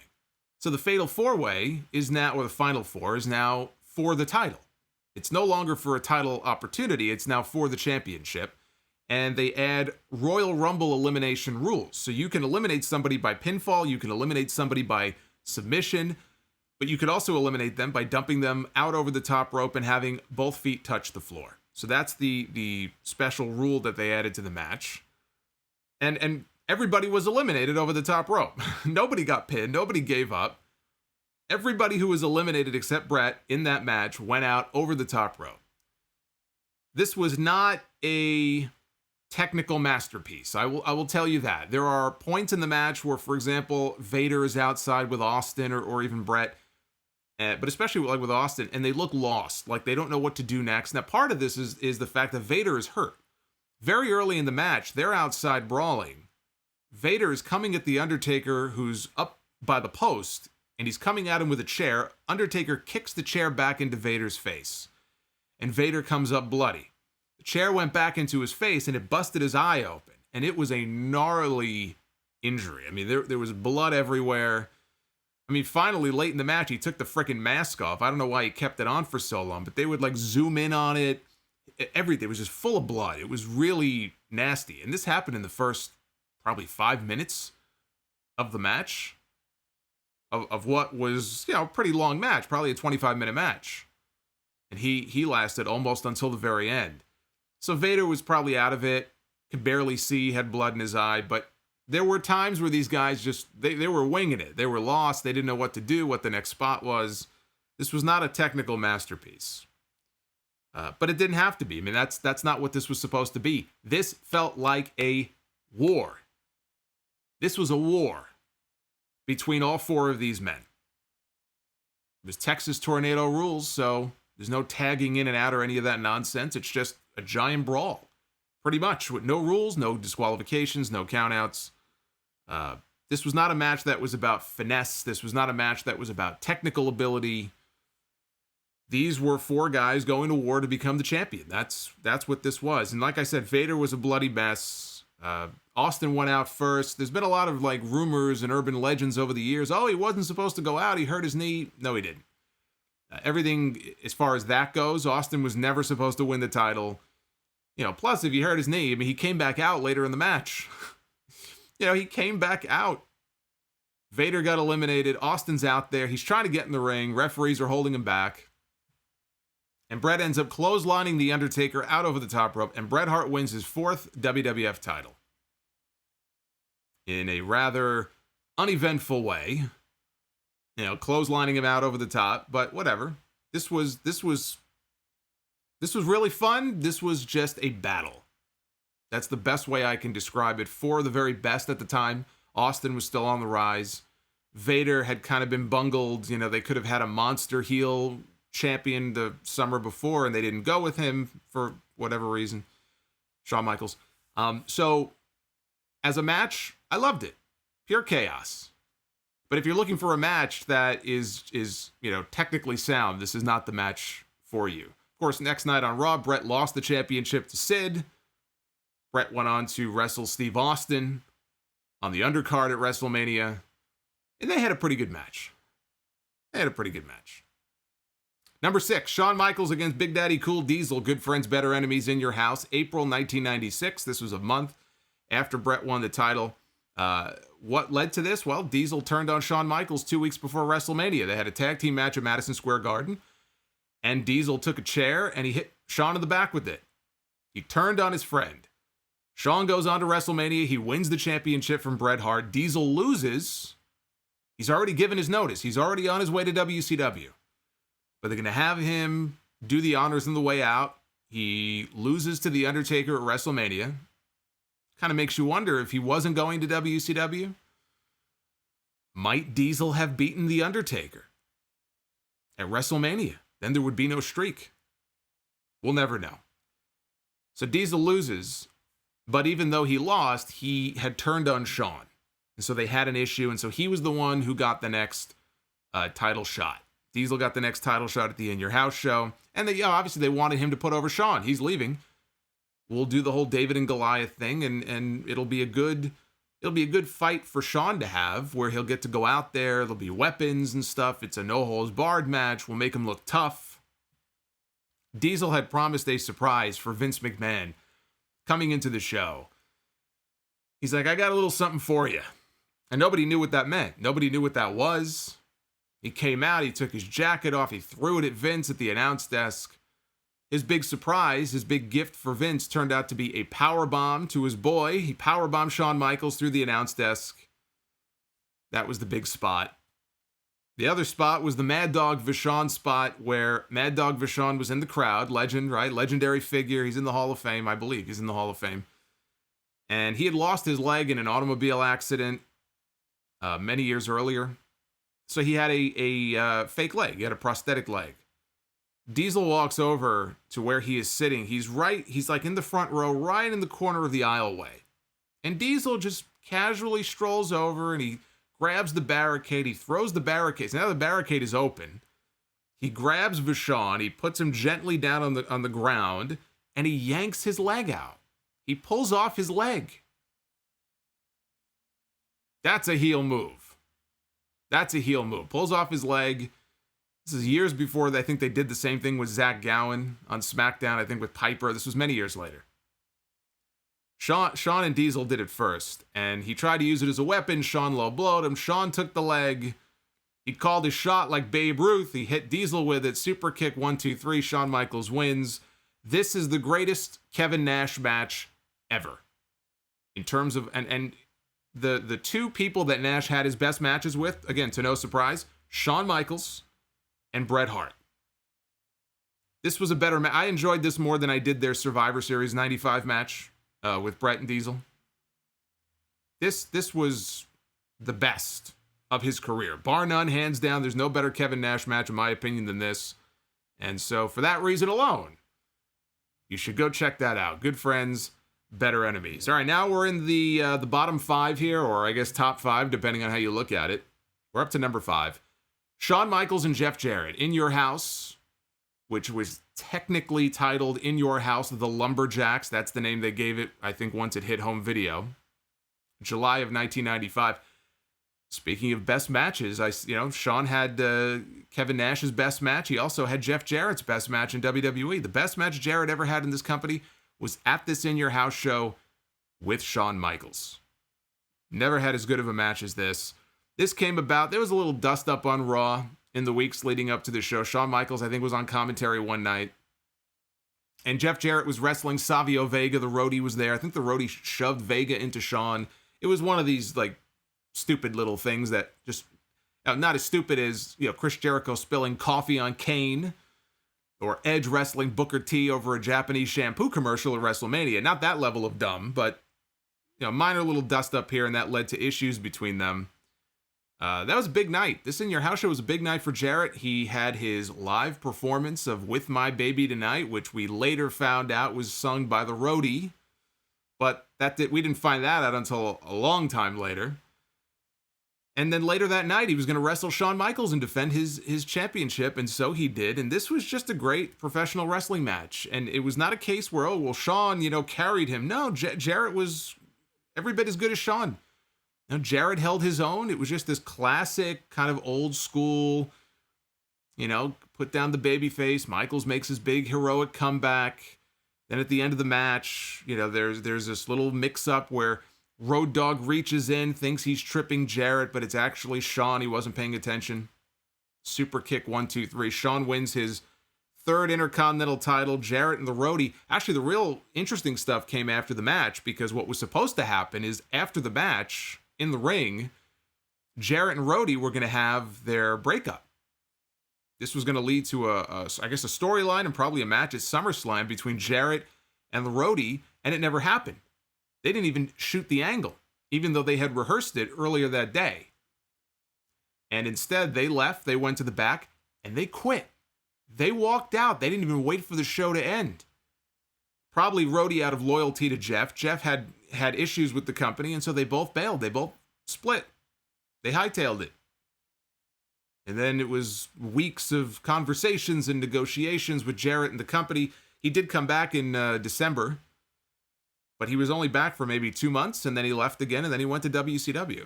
So the Fatal 4-Way is now, or the Final 4, is now for the title. It's no longer for a title opportunity. It's now for the championship. And they add Royal Rumble elimination rules. So you can eliminate somebody by pinfall. You can eliminate somebody by submission. But you could also eliminate them by dumping them out over the top rope and having both feet touch the floor. So that's the special rule that they added to the match. And everybody was eliminated over the top rope. Nobody got pinned. Nobody gave up. Everybody who was eliminated except Bret in that match went out over the top rope. This was not a technical masterpiece. I will tell you that. There are points in the match where, for example, Vader is outside with Austin or even Bret, but especially like with Austin, and they look lost, like they don't know what to do next. Now, part of this is the fact that Vader is hurt. Very early in the match, they're outside brawling. Vader is coming at the Undertaker, who's up by the post, and he's coming at him with a chair. Undertaker kicks the chair back into Vader's face, and Vader comes up bloody. The chair went back into his face, and it busted his eye open, and it was a gnarly injury. I mean, there was blood everywhere. I mean, finally, late in the match, he took the frickin' mask off. I don't know why he kept it on for so long, but they would, like, zoom in on it. Everything was just full of blood. It was really nasty. And this happened in the first probably 5 minutes of the match, of what was, a pretty long match, probably a 25-minute match. And he lasted almost until the very end. So Vader was probably out of it, could barely see, had blood in his eye, but there were times where these guys just, they were winging it. They were lost. They didn't know what to do, what the next spot was. This was not a technical masterpiece. But it didn't have to be. I mean, that's not what this was supposed to be. This felt like a war. This was a war between all four of these men. It was Texas Tornado rules, so there's no tagging in and out or any of that nonsense. It's just a giant brawl, pretty much, with no rules, no disqualifications, no countouts. This was not a match that was about finesse. This was not a match that was about technical ability. These were four guys going to war to become the champion. That's what this was. And like I said, Vader was a bloody mess. Austin went out first. There's been a lot of like rumors and urban legends over the years. Oh, he wasn't supposed to go out. He hurt his knee. No, he didn't. Everything as far as that goes, Austin was never supposed to win the title. Plus if he hurt his knee, I mean, he came back out later in the match. He came back out. Vader got eliminated. Austin's out there. He's trying to get in the ring. Referees are holding him back. And Bret ends up clotheslining The Undertaker out over the top rope, and Bret Hart wins his 4th WWF title. In a rather uneventful way. Clotheslining him out over the top, but whatever. This was really fun. This was just a battle. That's the best way I can describe it. For the very best at the time. Austin was still on the rise. Vader had kind of been bungled. They could have had a monster heel champion the summer before, and they didn't go with him for whatever reason. Shawn Michaels. So, as a match, I loved it. Pure chaos. But if you're looking for a match that is technically sound, this is not the match for you. Of course, next night on Raw, Bret lost the championship to Sid. Bret went on to wrestle Steve Austin on the undercard at WrestleMania. And they had a pretty good match. Number 6, Shawn Michaels against Big Daddy Cool Diesel, Good Friends, Better Enemies in Your House, April 1996. This was a month after Bret won the title. What led to this? Well, Diesel turned on Shawn Michaels 2 weeks before WrestleMania. They had a tag team match at Madison Square Garden, and Diesel took a chair and he hit Shawn in the back with it. He turned on his friend. Shawn goes on to WrestleMania. He wins the championship from Bret Hart. Diesel loses. He's already given his notice. He's already on his way to WCW. But they're going to have him do the honors on the way out. He loses to The Undertaker at WrestleMania. Kind of makes you wonder if he wasn't going to WCW. Might Diesel have beaten The Undertaker at WrestleMania? Then there would be no streak. We'll never know. So Diesel loses, but even though he lost, he had turned on Shawn. And so they had an issue, and so he was the one who got the next title shot. Diesel got the next title shot at the In Your House show. And obviously they wanted him to put over Shawn. He's leaving. We'll do the whole David and Goliath thing, and it'll be a good fight for Shawn to have, where he'll get to go out there. There'll be weapons and stuff. It's a no-holds-barred match. We'll make him look tough. Diesel had promised a surprise for Vince McMahon coming into the show. He's like, I got a little something for you. And nobody knew what that meant. Nobody knew what that was. He came out, he took his jacket off, he threw it at Vince at the announce desk. His big surprise, his big gift for Vince turned out to be a powerbomb to his boy. He powerbombed Shawn Michaels through the announce desk. That was the big spot. The other spot was the Mad Dog Vachon spot, where Mad Dog Vachon was in the crowd. Legend, right? Legendary figure. He's in the Hall of Fame, I believe. He's in the Hall of Fame. And he had lost his leg in an automobile accident many years earlier. So he had a fake leg. He had a prosthetic leg. Diesel walks over to where he is sitting. He's like in the front row, right in the corner of the aisleway. And Diesel just casually strolls over and he grabs the barricade. He throws the barricades. Now the barricade is open. He grabs Vachon. He puts him gently down on the ground, and he yanks his leg out. He pulls off his leg. That's a heel move. Pulls off his leg. This is years before I think they did the same thing with Zach Gowen on SmackDown, I think with Piper. This was many years later. Shawn and Diesel did it first, and he tried to use it as a weapon. Shawn low-blowed him. Shawn took the leg. He called his shot like Babe Ruth. He hit Diesel with it. Super kick, 1, 2, 3. Shawn Michaels wins. This is the greatest Kevin Nash match ever. In terms of, and the two people that Nash had his best matches with, again, to no surprise, Shawn Michaels and Bret Hart. This was a better match. I enjoyed this more than I did their Survivor Series 95 match with Bret and Diesel. This was the best of his career. Bar none, hands down. There's no better Kevin Nash match, in my opinion, than this. And so for that reason alone, you should go check that out. Good friends, better enemies. All right, now we're in the bottom 5 here, or I guess top 5, depending on how you look at it. We're up to number 5. Shawn Michaels and Jeff Jarrett, In Your House, which was technically titled In Your House, The Lumberjacks. That's the name they gave it, I think, once it hit home video. July of 1995. Speaking of best matches, Shawn had Kevin Nash's best match. He also had Jeff Jarrett's best match in WWE. The best match Jarrett ever had in this company was at this In Your House show with Shawn Michaels. Never had as good of a match as this. This came about, there was a little dust up on Raw in the weeks leading up to the show. Shawn Michaels, I think, was on commentary one night. And Jeff Jarrett was wrestling Savio Vega. The roadie was there. I think the roadie shoved Vega into Shawn. It was one of these, like, stupid little things that just, not as stupid as, Chris Jericho spilling coffee on Kane, or Edge wrestling Booker T over a Japanese shampoo commercial at WrestleMania. Not that level of dumb, but, minor little dust up here, and that led to issues between them. That was a big night. This In Your House show was a big night for Jarrett. He had his live performance of With My Baby Tonight, which we later found out was sung by the roadie, but we didn't find that out until a long time later. And then later that night, he was going to wrestle Shawn Michaels and defend his championship, and so he did. And this was just a great professional wrestling match. And it was not a case where, Shawn, carried him. No, Jarrett was every bit as good as Shawn. Now, Jarrett held his own. It was just this classic kind of old school, put down the baby face. Michaels makes his big heroic comeback. Then at the end of the match, there's this little mix-up where Road Dogg reaches in, thinks he's tripping Jarrett, but it's actually Shawn. He wasn't paying attention. Super kick, 1, 2, 3. Shawn wins his 3rd Intercontinental title. Jarrett and the roadie. Actually, the real interesting stuff came after the match, because what was supposed to happen is after the match, in the ring, Jarrett and roadie were going to have their breakup. This was going to lead to a storyline and probably a match at SummerSlam between Jarrett and the roadie, and it never happened. They didn't even shoot the angle, even though they had rehearsed it earlier that day. And instead, they left, they went to the back, and they quit. They walked out. They didn't even wait for the show to end. Probably roadie out of loyalty to Jeff. Jeff had issues with the company, and so they both bailed. They both split. They hightailed it. And then it was weeks of conversations and negotiations with Jarrett and the company. He did come back in December, but he was only back for maybe 2 months, and then he left again, and then he went to WCW.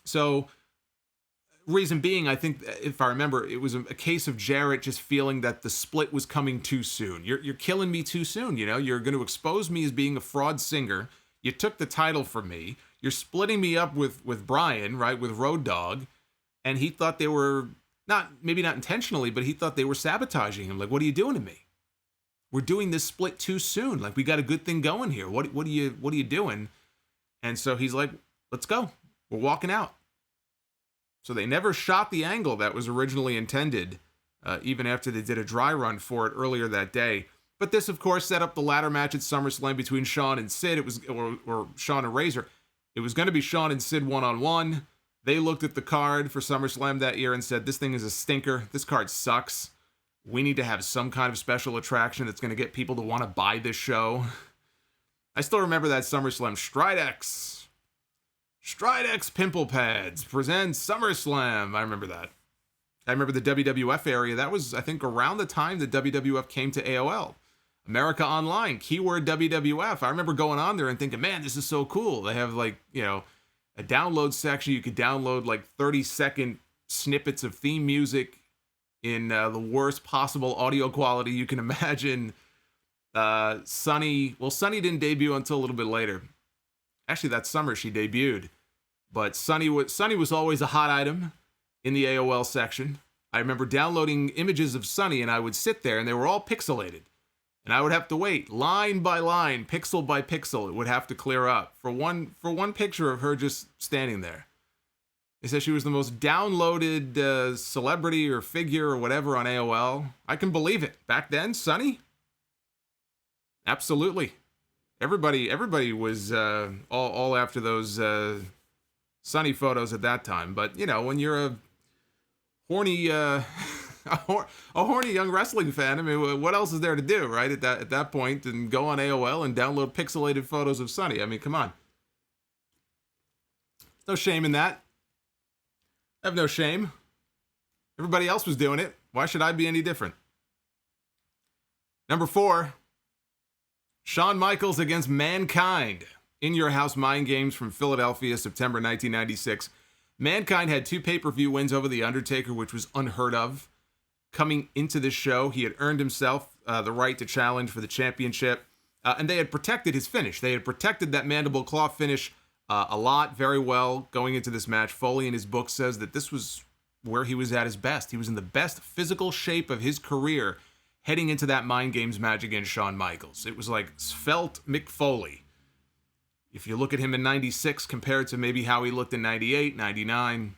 So, reason being, I think, if I remember, it was a case of Jarrett just feeling that the split was coming too soon. You're killing me too soon, You're going to expose me as being a fraud singer. You took the title from me. You're splitting me up with Brian, right, with Road Dogg. And he thought they were, maybe not intentionally, but he thought they were sabotaging him. Like, what are you doing to me? We're doing this split too soon. Like, we got a good thing going here. What are you doing? And so he's like, let's go. We're walking out. So they never shot the angle that was originally intended, even after they did a dry run for it earlier that day. But this, of course, set up the ladder match at SummerSlam between Shawn and Sid. It was, or Shawn and Razor. It was going to be Shawn and Sid one-on-one. They looked at the card for SummerSlam that year and said, this thing is a stinker. This card sucks. We need to have some kind of special attraction that's going to get people to want to buy this show. I still remember that SummerSlam. Stridex Pimple Pads presents SummerSlam. I remember that. I remember the WWF area. That was, I think, around the time that WWF came to AOL. America Online, keyword WWF. I remember going on there and thinking, man, this is so cool. They have, like, you know, a download section. You could download, like, 30-second snippets of theme music in the worst possible audio quality you can imagine. Sunny didn't debut until a little bit later. Actually, that summer she debuted. But Sunny was always a hot item in the AOL section. I remember downloading images of Sunny, and I would sit there, and they were all pixelated. And I would have to wait, line by line, pixel by pixel. It would have to clear up for one picture of her just standing there. They said she was the most downloaded celebrity or figure or whatever on AOL. I can believe it. Back then, Sunny? Absolutely. Everybody was all after those Sunny photos at that time. But, you know, when you're a horny a horny young wrestling fan, I mean, what else is there to do, right? At that point, and go on AOL and download pixelated photos of Sunny. I mean, come on. No shame in that. I have no shame. Everybody else was doing it. Why should I be any different? Number 4, Shawn Michaels against Mankind. In Your House Mind Games from Philadelphia, September 1996. Mankind had 2 pay-per-view wins over The Undertaker, which was unheard of. Coming into this show, he had earned himself the right to challenge for the championship, and they had protected his finish. They had protected that mandible claw finish a lot, very well, going into this match. Foley in his book says that this was where he was at his best. He was in the best physical shape of his career heading into that Mind Games match against Shawn Michaels. It was like svelte Mick Foley. If you look at him in 96 compared to maybe how he looked in 98, 99.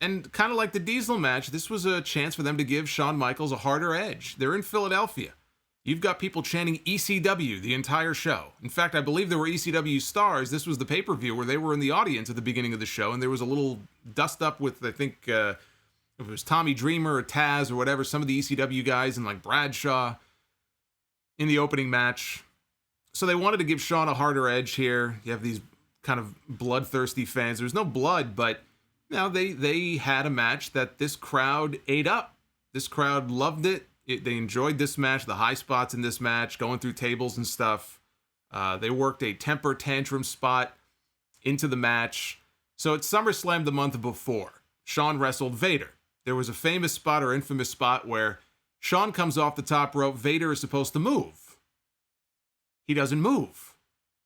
And kind of like the Diesel match, this was a chance for them to give Shawn Michaels a harder edge. They're in Philadelphia. You've got people chanting ECW the entire show. In fact, I believe there were ECW stars. This was the pay-per-view where they were in the audience at the beginning of the show, and there was a little dust-up with, I think, if it was Tommy Dreamer or Taz or whatever, some of the ECW guys, and like Bradshaw in the opening match. So they wanted to give Shawn a harder edge here. You have these kind of bloodthirsty fans. There was no blood, but you know, they had a match that this crowd ate up. This crowd loved it. They enjoyed this match, the high spots in this match, going through tables and stuff. They worked a temper tantrum spot into the match. So at SummerSlam the month before, Shawn wrestled Vader. There was a famous spot or infamous spot where Shawn comes off the top rope. Vader is supposed to move. He doesn't move.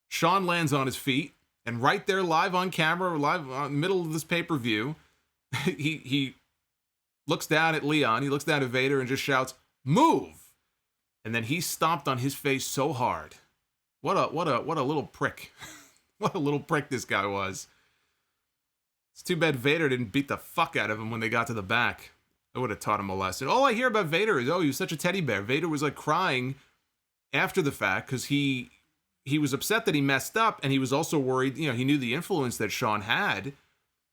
Shawn lands on his feet, and right there, live on camera, live on the middle of this pay-per-view, he looks down at Leon, he looks down at Vader and just shouts, "Move!" And then he stomped on his face so hard. What a little prick. What a little prick this guy was. It's too bad Vader didn't beat the fuck out of him when they got to the back. I would have taught him a lesson. All I hear about Vader is, he was such a teddy bear. Vader was like crying after the fact because he was upset that he messed up, and he was also worried, he knew the influence that Shawn had,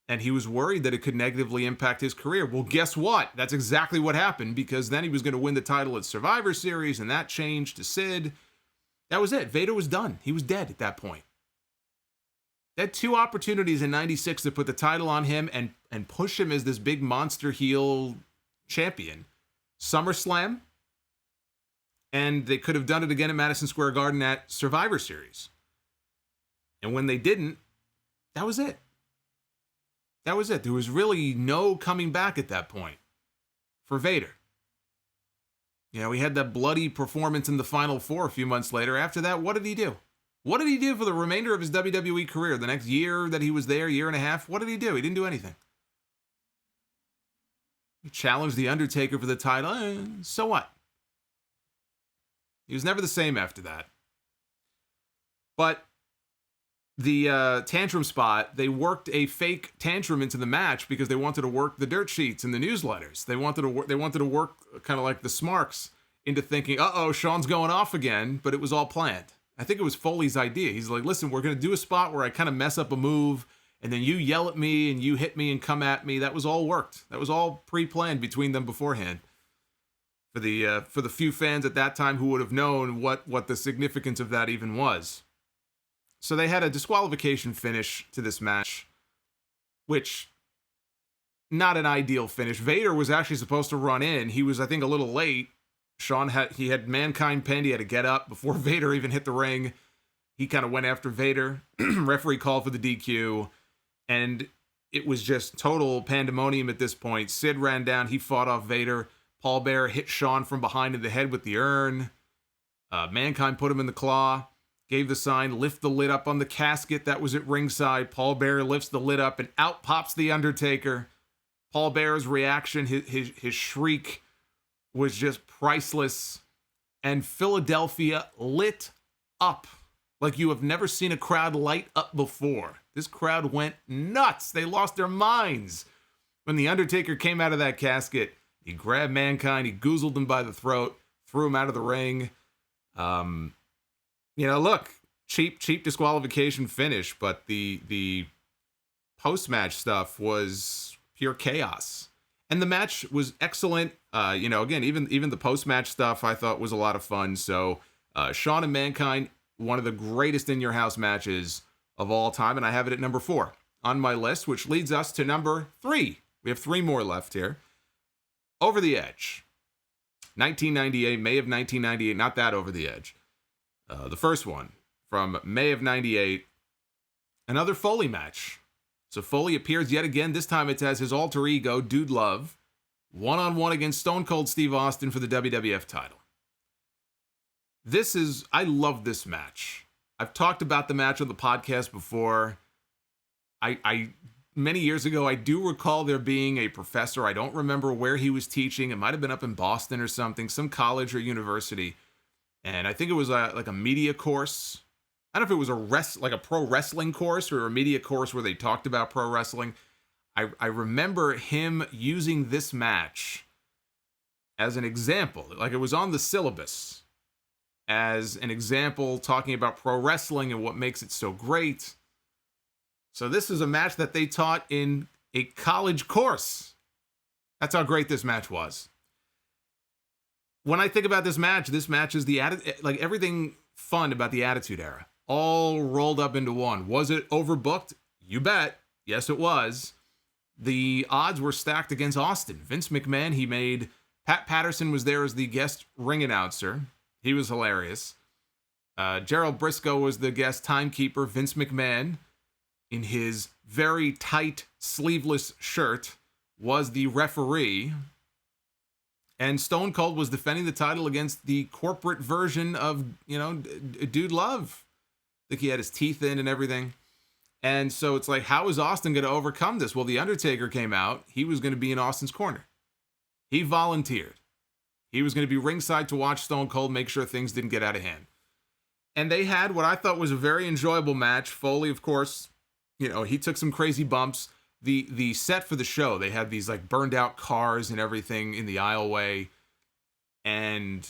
and he was worried that it could negatively impact his career. Well, guess what? That's exactly what happened, because then he was going to win the title at Survivor Series, and that changed to Sid. That was it. Vader was done. He was dead at that point. They had 2 opportunities in 96 to put the title on him and push him as this big monster heel champion. SummerSlam, and they could have done it again at Madison Square Garden at Survivor Series. And when they didn't, that was it. That was it. There was really no coming back at that point for Vader. We had that bloody performance in the Final Four a few months later. After that, what did he do? What did he do for the remainder of his WWE career? The next year that he was there, year and a half, what did he do? He didn't do anything. He challenged The Undertaker for the title. So what? He was never the same after that. But the tantrum spot, they worked a fake tantrum into the match because they wanted to work the dirt sheets and the newsletters. They wanted to work kind of like the smarks into thinking, uh-oh, Shawn's going off again, but it was all planned. I think it was Foley's idea. He's like, listen, we're going to do a spot where I kind of mess up a move, and then you yell at me, and you hit me and come at me. That was all worked. That was all pre-planned between them beforehand. For the few fans at that time who would have known what the significance of that even was. So they had a disqualification finish to this match, which, not an ideal finish. Vader was actually supposed to run in. He was, I think, a little late. Shawn had Mankind pinned. He had to get up before Vader even hit the ring. He kind of went after Vader. Referee called for the DQ, and it was just total pandemonium at this point. Sid ran down. He fought off Vader. Paul Bearer hit Shawn from behind in the head with the urn. Mankind put him in the claw, gave the sign, lift the lid up on the casket that was at ringside. Paul Bearer lifts the lid up, and out pops The Undertaker. Paul Bearer's reaction, his shriek, was just priceless. And Philadelphia lit up like you have never seen a crowd light up before. This crowd went nuts. They lost their minds. When The Undertaker came out of that casket, he grabbed Mankind, he goozled him by the throat, threw him out of the ring. Look, cheap disqualification finish, but the post-match stuff was pure chaos. And the match was excellent. Again, even the post-match stuff I thought was a lot of fun. So Shawn and Mankind, one of the greatest In Your House matches of all time, and I have it at number 4 on my list, which leads us to number 3. We have 3 more left here. Over the Edge. 1998, May of 1998, not that Over the Edge. The first one from May of 98. Another Foley match. So Foley appears yet again. This time it's as his alter ego, Dude Love, one-on-one against Stone Cold Steve Austin for the WWF title. I love this match. I've talked about the match on the podcast before. Many years ago, I do recall there being a professor. I don't remember where he was teaching. It might have been up in Boston or something, some college or university. And I think it was like a media course. I don't know if it was like a pro wrestling course or a media course where they talked about pro wrestling. I remember him using this match as an example. Like it was on the syllabus as an example talking about pro wrestling and what makes it so great. So this is a match that they taught in a college course. That's how great this match was. When I think about this match is like everything fun about the Attitude Era, all rolled up into one. Was it overbooked? You bet. Yes, it was. The odds were stacked against Austin. Vince McMahon, he made... Pat Patterson was there as the guest ring announcer. He was hilarious. Gerald Briscoe was the guest timekeeper. Vince McMahon, in his very tight sleeveless shirt, was the referee. And Stone Cold was defending the title against the corporate version of, Dude Love. I think he had his teeth in and everything. And so it's like, how is Austin going to overcome this? Well, The Undertaker came out. He was going to be in Austin's corner. He volunteered. He was going to be ringside to watch Stone Cold make sure things didn't get out of hand. And they had what I thought was a very enjoyable match. Foley, of course, he took some crazy bumps. The set for the show, they had these like burned out cars and everything in the aisleway. And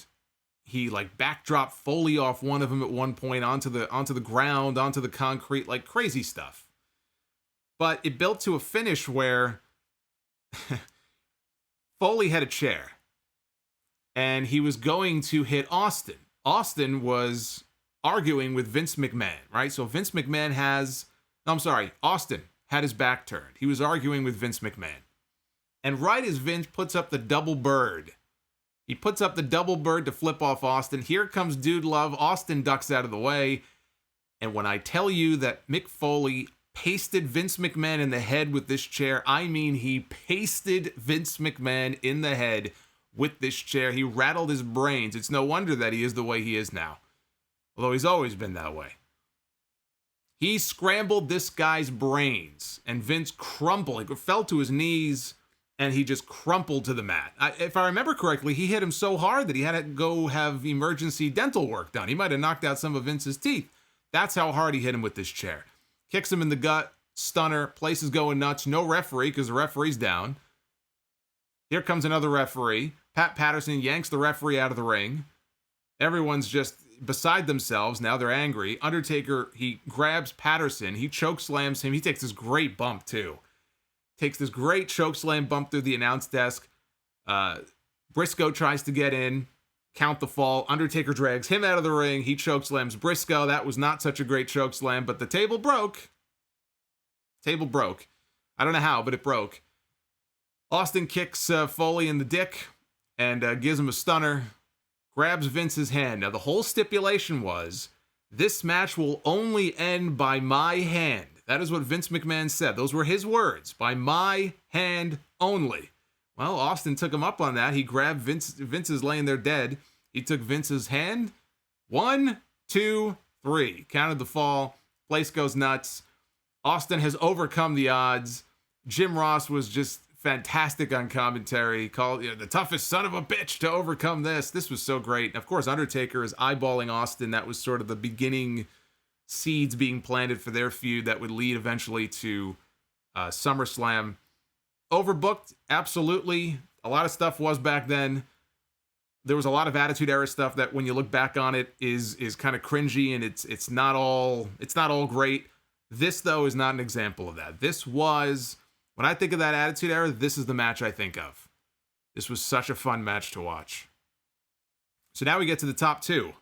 he like backdropped Foley off one of them at one point onto the ground, onto the concrete, like crazy stuff. But it built to a finish where Foley had a chair and he was going to hit Austin. Austin was arguing with Vince McMahon, right? So Austin had his back turned. He was arguing with Vince McMahon. And right as Vince puts up the double bird, he puts up the double bird to flip off Austin. Here comes Dude Love. Austin ducks out of the way. And when I tell you that Mick Foley pasted Vince McMahon in the head with this chair, I mean he pasted Vince McMahon in the head with this chair. He rattled his brains. It's no wonder that he is the way he is now. Although he's always been that way. He scrambled this guy's brains, and Vince crumpled. He fell to his knees, and he just crumpled to the mat. If I remember correctly, he hit him so hard that he had to go have emergency dental work done. He might have knocked out some of Vince's teeth. That's how hard he hit him with this chair. Kicks him in the gut, stunner, place is going nuts. No referee, because the referee's down. Here comes another referee. Pat Patterson yanks the referee out of the ring. Everyone's just beside themselves. Now they're angry. Undertaker, he grabs Patterson. He chokeslams him. He takes this great bump, too. Takes this great chokeslam bump through the announce desk. Briscoe tries to get in. Count the fall. Undertaker drags him out of the ring. He chokeslams Briscoe. That was not such a great chokeslam, but the table broke. Table broke. I don't know how, but it broke. Austin kicks Foley in the dick and gives him a stunner. Grabs Vince's hand. Now, the whole stipulation was, this match will only end by my hand. That is what Vince McMahon said. Those were his words. By my hand only. Well, Austin took him up on that. He grabbed Vince. Vince is laying there dead. He took Vince's hand. 1, 2, 3. Counted the fall. Place goes nuts. Austin has overcome the odds. Jim Ross was just fantastic on commentary. Called the toughest son of a bitch to overcome this. This was so great. Of course, Undertaker is eyeballing Austin. That was sort of the beginning seeds being planted for their feud that would lead eventually to SummerSlam. Overbooked, absolutely. A lot of stuff was back then. There was a lot of Attitude Era stuff that, when you look back on it, is kind of cringy, and it's not all great. This, though, is not an example of that. This was, when I think of that Attitude Era, this is the match I think of. This was such a fun match to watch. So now we get to the top two,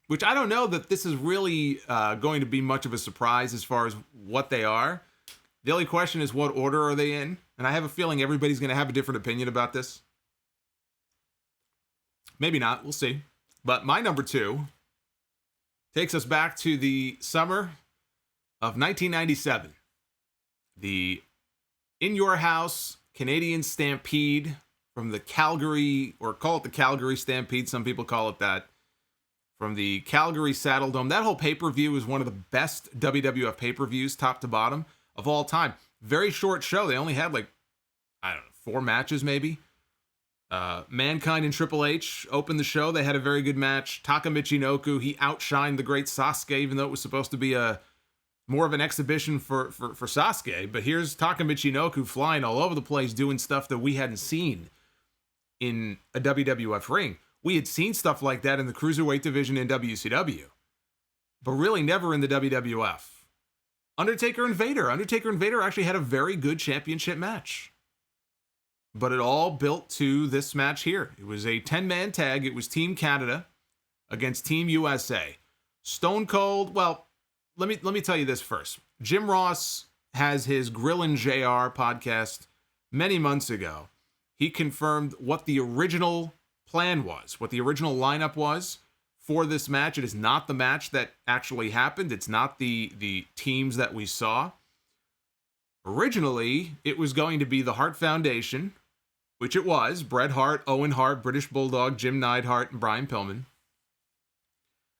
which I don't know that this is really going to be much of a surprise as far as what they are. The only question is, what order are they in? And I have a feeling everybody's going to have a different opinion about this. Maybe not. We'll see. But my number two takes us back to the summer of 1997. The In Your House Canadian Stampede from the Calgary, or call it the Calgary Stampede. Some people call it that. From the Calgary Saddle Dome. That whole pay-per-view is one of the best WWF pay-per-views, top to bottom, of all time. Very short show. They only had 4 matches maybe. Mankind and Triple H opened the show. They had a very good match. Taka Michinoku, he outshined the great Sasuke, even though it was supposed to be more of an exhibition for Sasuke. But here's Taka Michinoku flying all over the place, doing stuff that we hadn't seen in a WWF ring. We had seen stuff like that in the Cruiserweight division in WCW, but really never in the WWF. Undertaker and Vader. Undertaker and Vader actually had a very good championship match. But it all built to this match here. It was a 10-man tag. It was Team Canada against Team USA. Stone Cold, well, let me tell you this first. Jim Ross has his Grillin' JR podcast many months ago. He confirmed what the original plan was, what the original lineup was for this match. It is not the match that actually happened. It's not the teams that we saw. Originally, it was going to be the Hart Foundation, which it was. Bret Hart, Owen Hart, British Bulldog, Jim Neidhart, and Brian Pillman.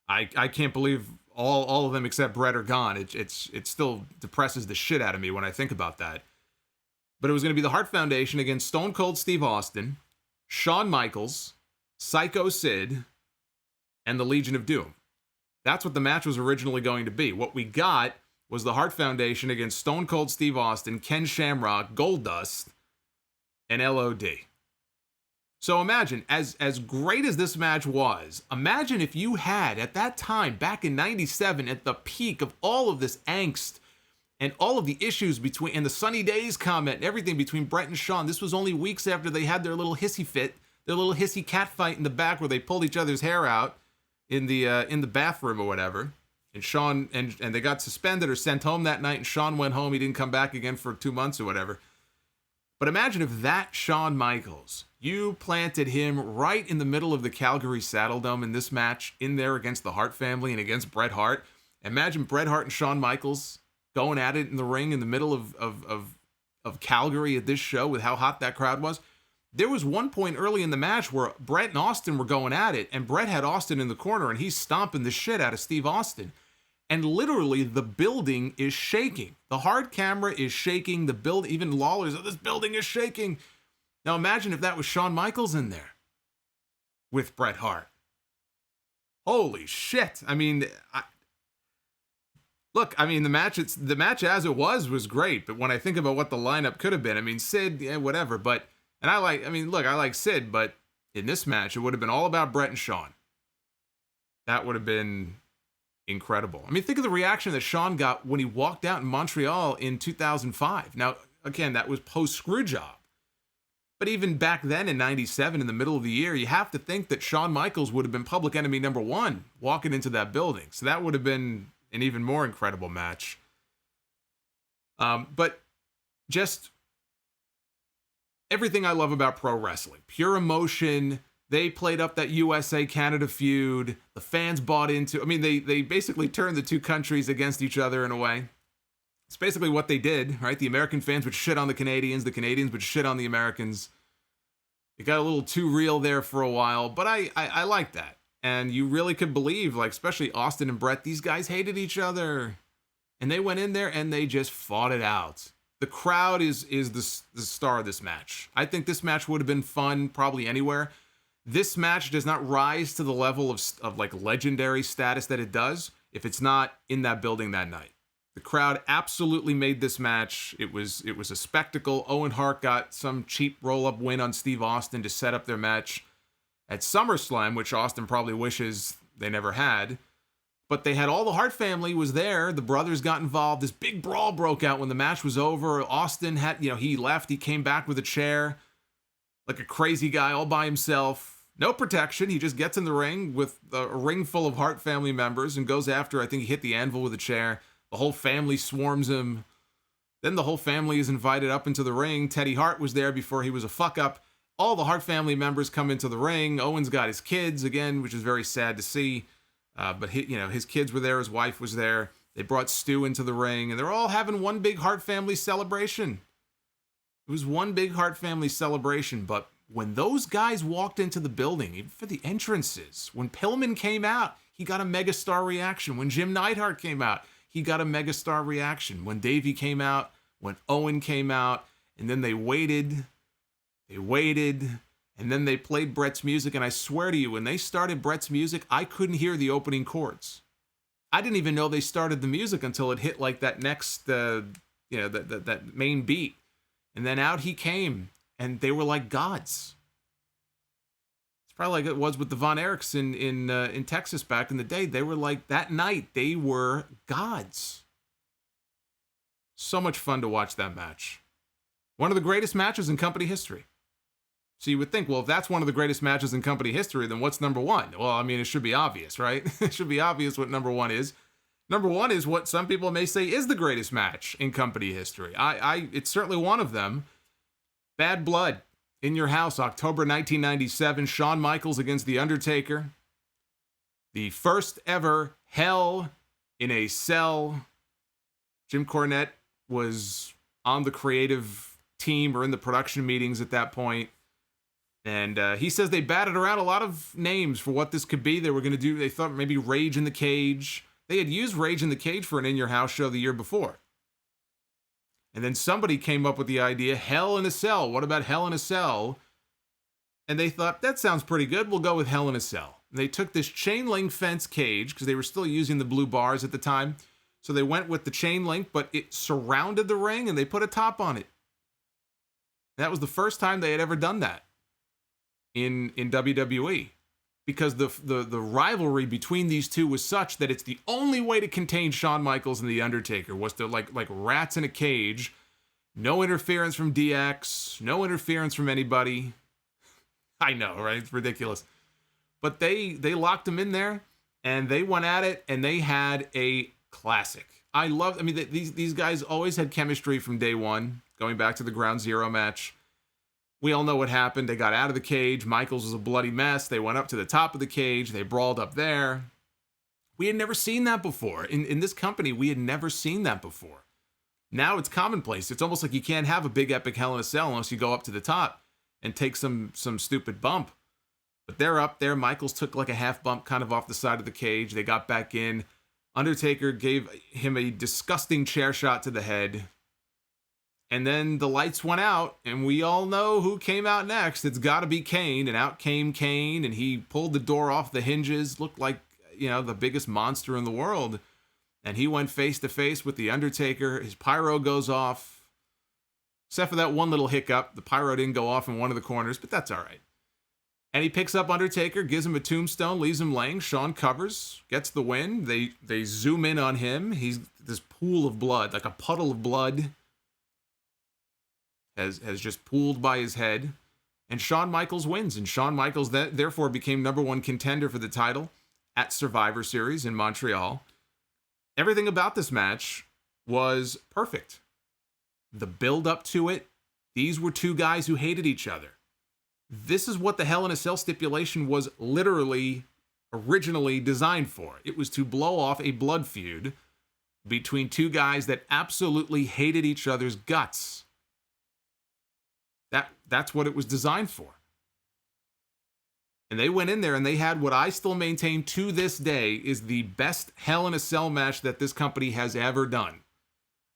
I can't believe all of them except Bret are gone. It still depresses the shit out of me when I think about that. But it was going to be the Hart Foundation against Stone Cold Steve Austin, Shawn Michaels, Psycho Sid, and the Legion of Doom. That's what the match was originally going to be. What we got was the Hart Foundation against Stone Cold Steve Austin, Ken Shamrock, Goldust, and LOD. So imagine, as great as this match was, imagine if you had, at that time, back in 97, at the peak of all of this angst and all of the issues between, and the Sunny Days comment and everything between Bret and Shawn. This was only weeks after they had their little hissy fit, their little hissy cat fight in the back where they pulled each other's hair out in the bathroom or whatever. And Shawn, and they got suspended or sent home that night, and Shawn went home. He didn't come back again for 2 months or whatever. But imagine if that Shawn Michaels, you planted him right in the middle of the Calgary Saddle Dome in this match, in there against the Hart family and against Bret Hart. Imagine Bret Hart and Shawn Michaels going at it in the ring in the middle of Calgary at this show with how hot that crowd was. There was one point early in the match where Bret and Austin were going at it, and Bret had Austin in the corner, and he's stomping the shit out of Steve Austin. And literally, the building is shaking. The hard camera is shaking. The build, even Lawler's, this building is shaking. Now imagine if that was Shawn Michaels in there with Bret Hart. Holy shit! I mean, the match as it was great. But when I think about what the lineup could have been, I mean, Sid, yeah, whatever. But And I like Sid, but in this match, it would have been all about Bret and Shawn. That would have been incredible. I mean, think of the reaction that Shawn got when he walked out in Montreal in 2005. Now, again, that was post-Screwjob. But even back then in 97, in the middle of the year, you have to think that Shawn Michaels would have been public enemy number one walking into that building. So that would have been an even more incredible match. But just everything I love about pro wrestling. Pure emotion. They played up that USA-Canada feud. The fans bought into... I mean, they basically turned the two countries against each other in a way. It's basically what they did, right? The American fans would shit on the Canadians would shit on the Americans. It got a little too real there for a while, but I like that. And you really could believe, like, especially Austin and Bret, these guys hated each other. And they went in there and they just fought it out. The crowd is the star of this match. I think this match would have been fun probably anywhere. This match does not rise to the level of like legendary status that it does if it's not in that building that night. The crowd absolutely made this match. It was a spectacle. Owen Hart got some cheap roll-up win on Steve Austin to set up their match at SummerSlam, which Austin probably wishes they never had. But they had all the Hart family was there. The brothers got involved. This big brawl broke out when the match was over. Austin had, he left. He came back with a chair like a crazy guy all by himself. No protection. He just gets in the ring with a ring full of Hart family members and goes after, I think he hit the anvil with a chair. The whole family swarms him. Then the whole family is invited up into the ring. Teddy Hart was there before he was a fuck-up. All the Hart family members come into the ring. Owen's got his kids, again, which is very sad to see. But his kids were there. His wife was there. They brought Stu into the ring. And they're all having one big Hart family celebration. It was one big Hart family celebration. But when those guys walked into the building, even for the entrances, when Pillman came out, he got a megastar reaction. When Jim Neidhart came out, he got a megastar reaction. When Davey came out, when Owen came out, and then they waited, and then they played Bret's music, and I swear to you, when they started Bret's music, I couldn't hear the opening chords. I didn't even know they started the music until it hit like that next, that main beat. And then out he came, and they were like gods. Probably like it was with the Von Erichs in Texas back in the day. They were like, that night, they were gods. So much fun to watch that match. One of the greatest matches in company history. So you would think, well, if that's one of the greatest matches in company history, then what's number one? Well, I mean, it should be obvious, right? It should be obvious what number one is. Number one is what some people may say is the greatest match in company history. It's certainly one of them. Bad Blood. In Your House, October 1997, Shawn Michaels against The Undertaker. The first ever Hell in a Cell. Jim Cornette was on the creative team or in the production meetings at that point. And he says they batted around a lot of names for what this could be. They thought maybe Rage in the Cage. They had used Rage in the Cage for an In Your House show the year before. And then somebody came up with the idea, Hell in a Cell. What about Hell in a Cell? And they thought, that sounds pretty good. We'll go with Hell in a Cell. And they took this chain link fence cage, because they were still using the blue bars at the time. So they went with the chain link, but it surrounded the ring, and they put a top on it. That was the first time they had ever done that in WWE. Because the rivalry between these two was such that it's the only way to contain Shawn Michaels and The Undertaker was to like rats in a cage. No interference from DX. No interference from anybody. I know, right? It's ridiculous. But they locked them in there, and they went at it, and they had a classic. These guys always had chemistry from day one, going back to the Ground Zero match. We all know what happened. They got out of the cage. Michaels was a bloody mess. They went up to the top of the cage. They brawled up there. We had never seen that before. In this company, we had never seen that before. Now it's commonplace. It's almost like you can't have a big epic Hell in a Cell unless you go up to the top and take some stupid bump. But they're up there. Michaels took like a half bump kind of off the side of the cage. They got back in. Undertaker gave him a disgusting chair shot to the head. And then the lights went out, and we all know who came out next. It's got to be Kane, and out came Kane, and he pulled the door off the hinges, looked like, the biggest monster in the world. And he went face to face with The Undertaker. His pyro goes off. Except for that one little hiccup. The pyro didn't go off in one of the corners, but that's all right. And he picks up Undertaker, gives him a tombstone, leaves him laying. Shawn covers, gets the win. They zoom in on him. He's this pool of blood, like a puddle of blood, has just pooled by his head. And Shawn Michaels wins. And Shawn Michaels therefore became number one contender for the title at Survivor Series in Montreal. Everything about this match was perfect. The build up to it, these were two guys who hated each other. This is what the Hell in a Cell stipulation was literally originally designed for. It was to blow off a blood feud between two guys that absolutely hated each other's guts. That's what it was designed for. And they went in there and they had what I still maintain to this day is the best Hell in a Cell match that this company has ever done.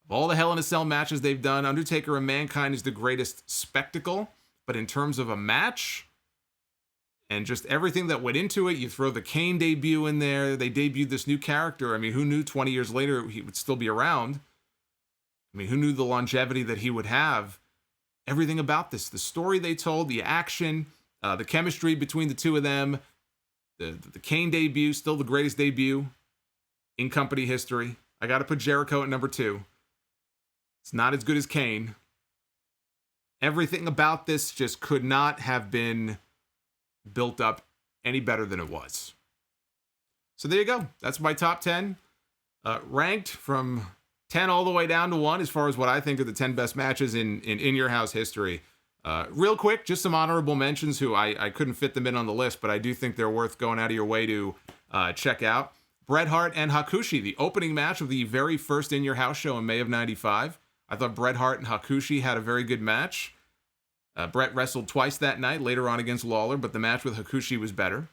Of all the Hell in a Cell matches they've done, Undertaker and Mankind is the greatest spectacle. But in terms of a match and just everything that went into it, you throw the Kane debut in there. They debuted this new character. I mean, who knew 20 years later he would still be around? I mean, who knew the longevity that he would have? Everything about this, the story they told, the action, the chemistry between the two of them, the Kane debut, still the greatest debut in company history. I got to put Jericho at number 2. It's not as good as Kane. Everything about this just could not have been built up any better than it was. So there you go. That's my top 10. Ranked from 10 all the way down to 1 as far as what I think are the 10 best matches in Your House history. Real quick, just some honorable mentions who I couldn't fit them in on the list, but I do think they're worth going out of your way to check out. Bret Hart and Hakushi, the opening match of the very first In Your House show in May of 95. I thought Bret Hart and Hakushi had a very good match. Bret wrestled twice that night, later on against Lawler, but the match with Hakushi was better.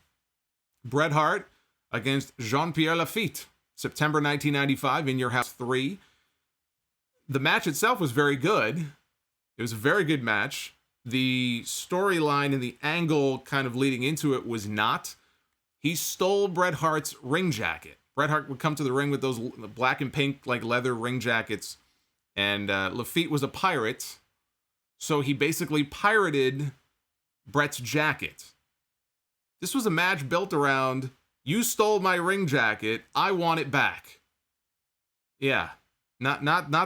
Bret Hart against Jean-Pierre Lafitte, September 1995, In Your House 3. The match itself was very good. It was a very good match. The storyline and the angle kind of leading into it was not. He stole Bret Hart's ring jacket. Bret Hart would come to the ring with those black and pink like leather ring jackets. And Lafitte was a pirate, so he basically pirated Bret's jacket. This was a match built around, you stole my ring jacket, I want it back. Yeah, not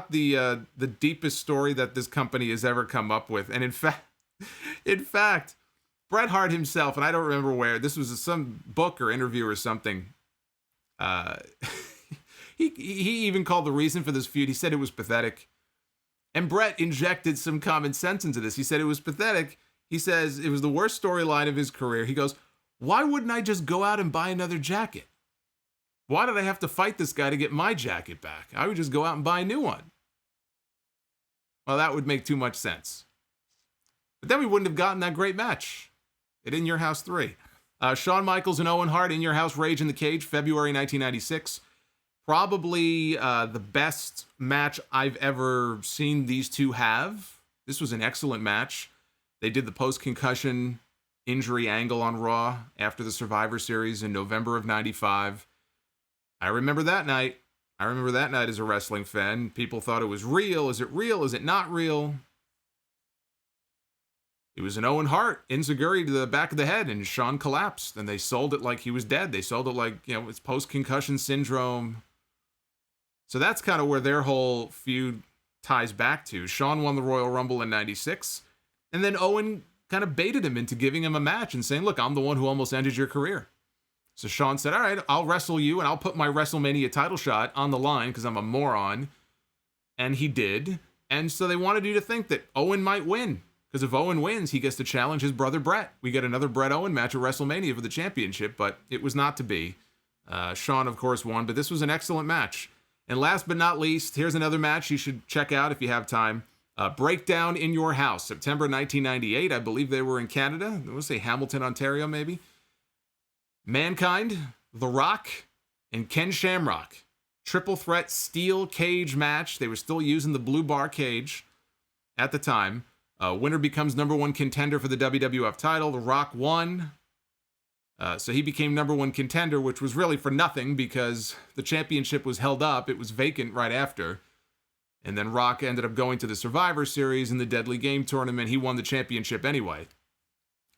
the deepest story that this company has ever come up with. And in fact, Bret Hart himself, and I don't remember where, this was some book or interview or something, He even called the reason for this feud, he said it was pathetic. And Bret injected some common sense into this. He said it was pathetic. He says it was the worst storyline of his career. He goes, why wouldn't I just go out and buy another jacket? Why did I have to fight this guy to get my jacket back? I would just go out and buy a new one. Well, that would make too much sense. But then we wouldn't have gotten that great match at In Your House 3. Shawn Michaels and Owen Hart, In Your House Rage in the Cage, February 1996. Probably the best match I've ever seen these two have. This was an excellent match. They did the post-concussion injury angle on Raw after the Survivor Series in November of 95. I remember that night. I remember that night as a wrestling fan. People thought it was real. Is it real? Is it not real? It was an Owen Hart enziguri to the back of the head, and Shawn collapsed, and they sold it like he was dead. They sold it like, it's post-concussion syndrome. So that's kind of where their whole feud ties back to. Shawn won the Royal Rumble in 96, and then Owen kind of baited him into giving him a match and saying, look, I'm the one who almost ended your career. So Shawn said, all right, I'll wrestle you, and I'll put my WrestleMania title shot on the line because I'm a moron. And he did. And so they wanted you to think that Owen might win, because if Owen wins, he gets to challenge his brother Bret. We get another Bret-Owen match at WrestleMania for the championship, but it was not to be. Shawn, of course, won, but this was an excellent match. And last but not least, here's another match you should check out if you have time. Breakdown in Your House, September 1998. I believe they were in Canada. I want to say Hamilton, Ontario, maybe. Mankind, The Rock, and Ken Shamrock. Triple threat steel cage match. They were still using the blue bar cage at the time. Winner becomes number one contender for the WWF title. The Rock won. So he became number one contender, which was really for nothing because the championship was held up. It was vacant right after. And then Rock ended up going to the Survivor Series in the Deadly Game tournament. He won the championship anyway.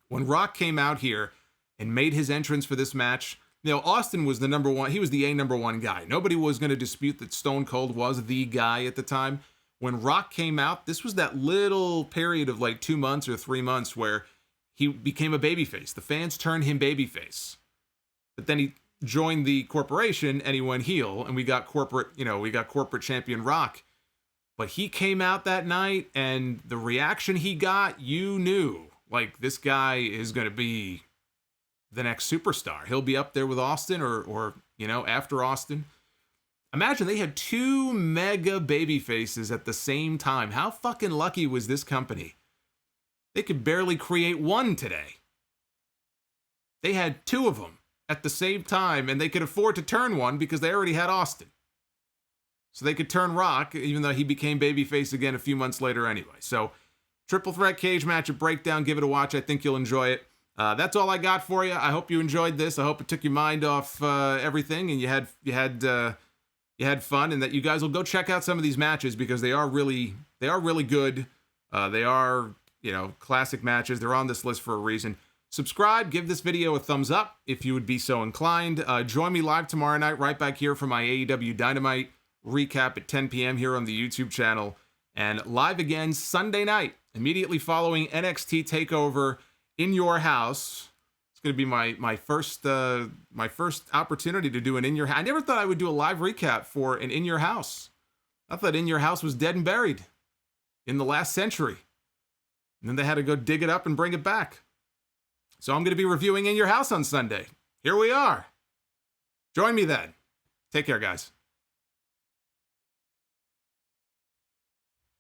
When Rock came out here and made his entrance for this match, Austin was the number one. He was the number one guy. Nobody was going to dispute that Stone Cold was the guy at the time. When Rock came out, this was that little period of like 2 months or 3 months where he became a babyface. The fans turned him babyface. But then he joined the corporation and he went heel, and we got corporate champion Rock. But he came out that night, and the reaction he got, you knew, like, this guy is going to be the next superstar. He'll be up there with Austin or after Austin. Imagine they had 2 mega baby faces at the same time. How fucking lucky was this company? They could barely create one today. They had 2 of them at the same time, and they could afford to turn one because they already had Austin. So they could turn Rock, even though he became babyface again a few months later anyway. So, triple threat cage match at Breakdown. Give it a watch. I think you'll enjoy it. That's all I got for you. I hope you enjoyed this. I hope it took your mind off everything, and you had fun, and that you guys will go check out some of these matches because they are really good. They are classic matches. They're on this list for a reason. Subscribe, give this video a thumbs up if you would be so inclined. Join me live tomorrow night right back here for my AEW Dynamite recap at 10 p.m. here on the YouTube channel, and live again Sunday night, immediately following NXT Takeover in your house. It's going to be my first opportunity to do an in your house. I never thought I would do a live recap for an in your house. I thought in your house was dead and buried in the last century, and then they had to go dig it up and bring it back. So I'm going to be reviewing In Your House on Sunday. Here we are. Join me then. Take care, guys.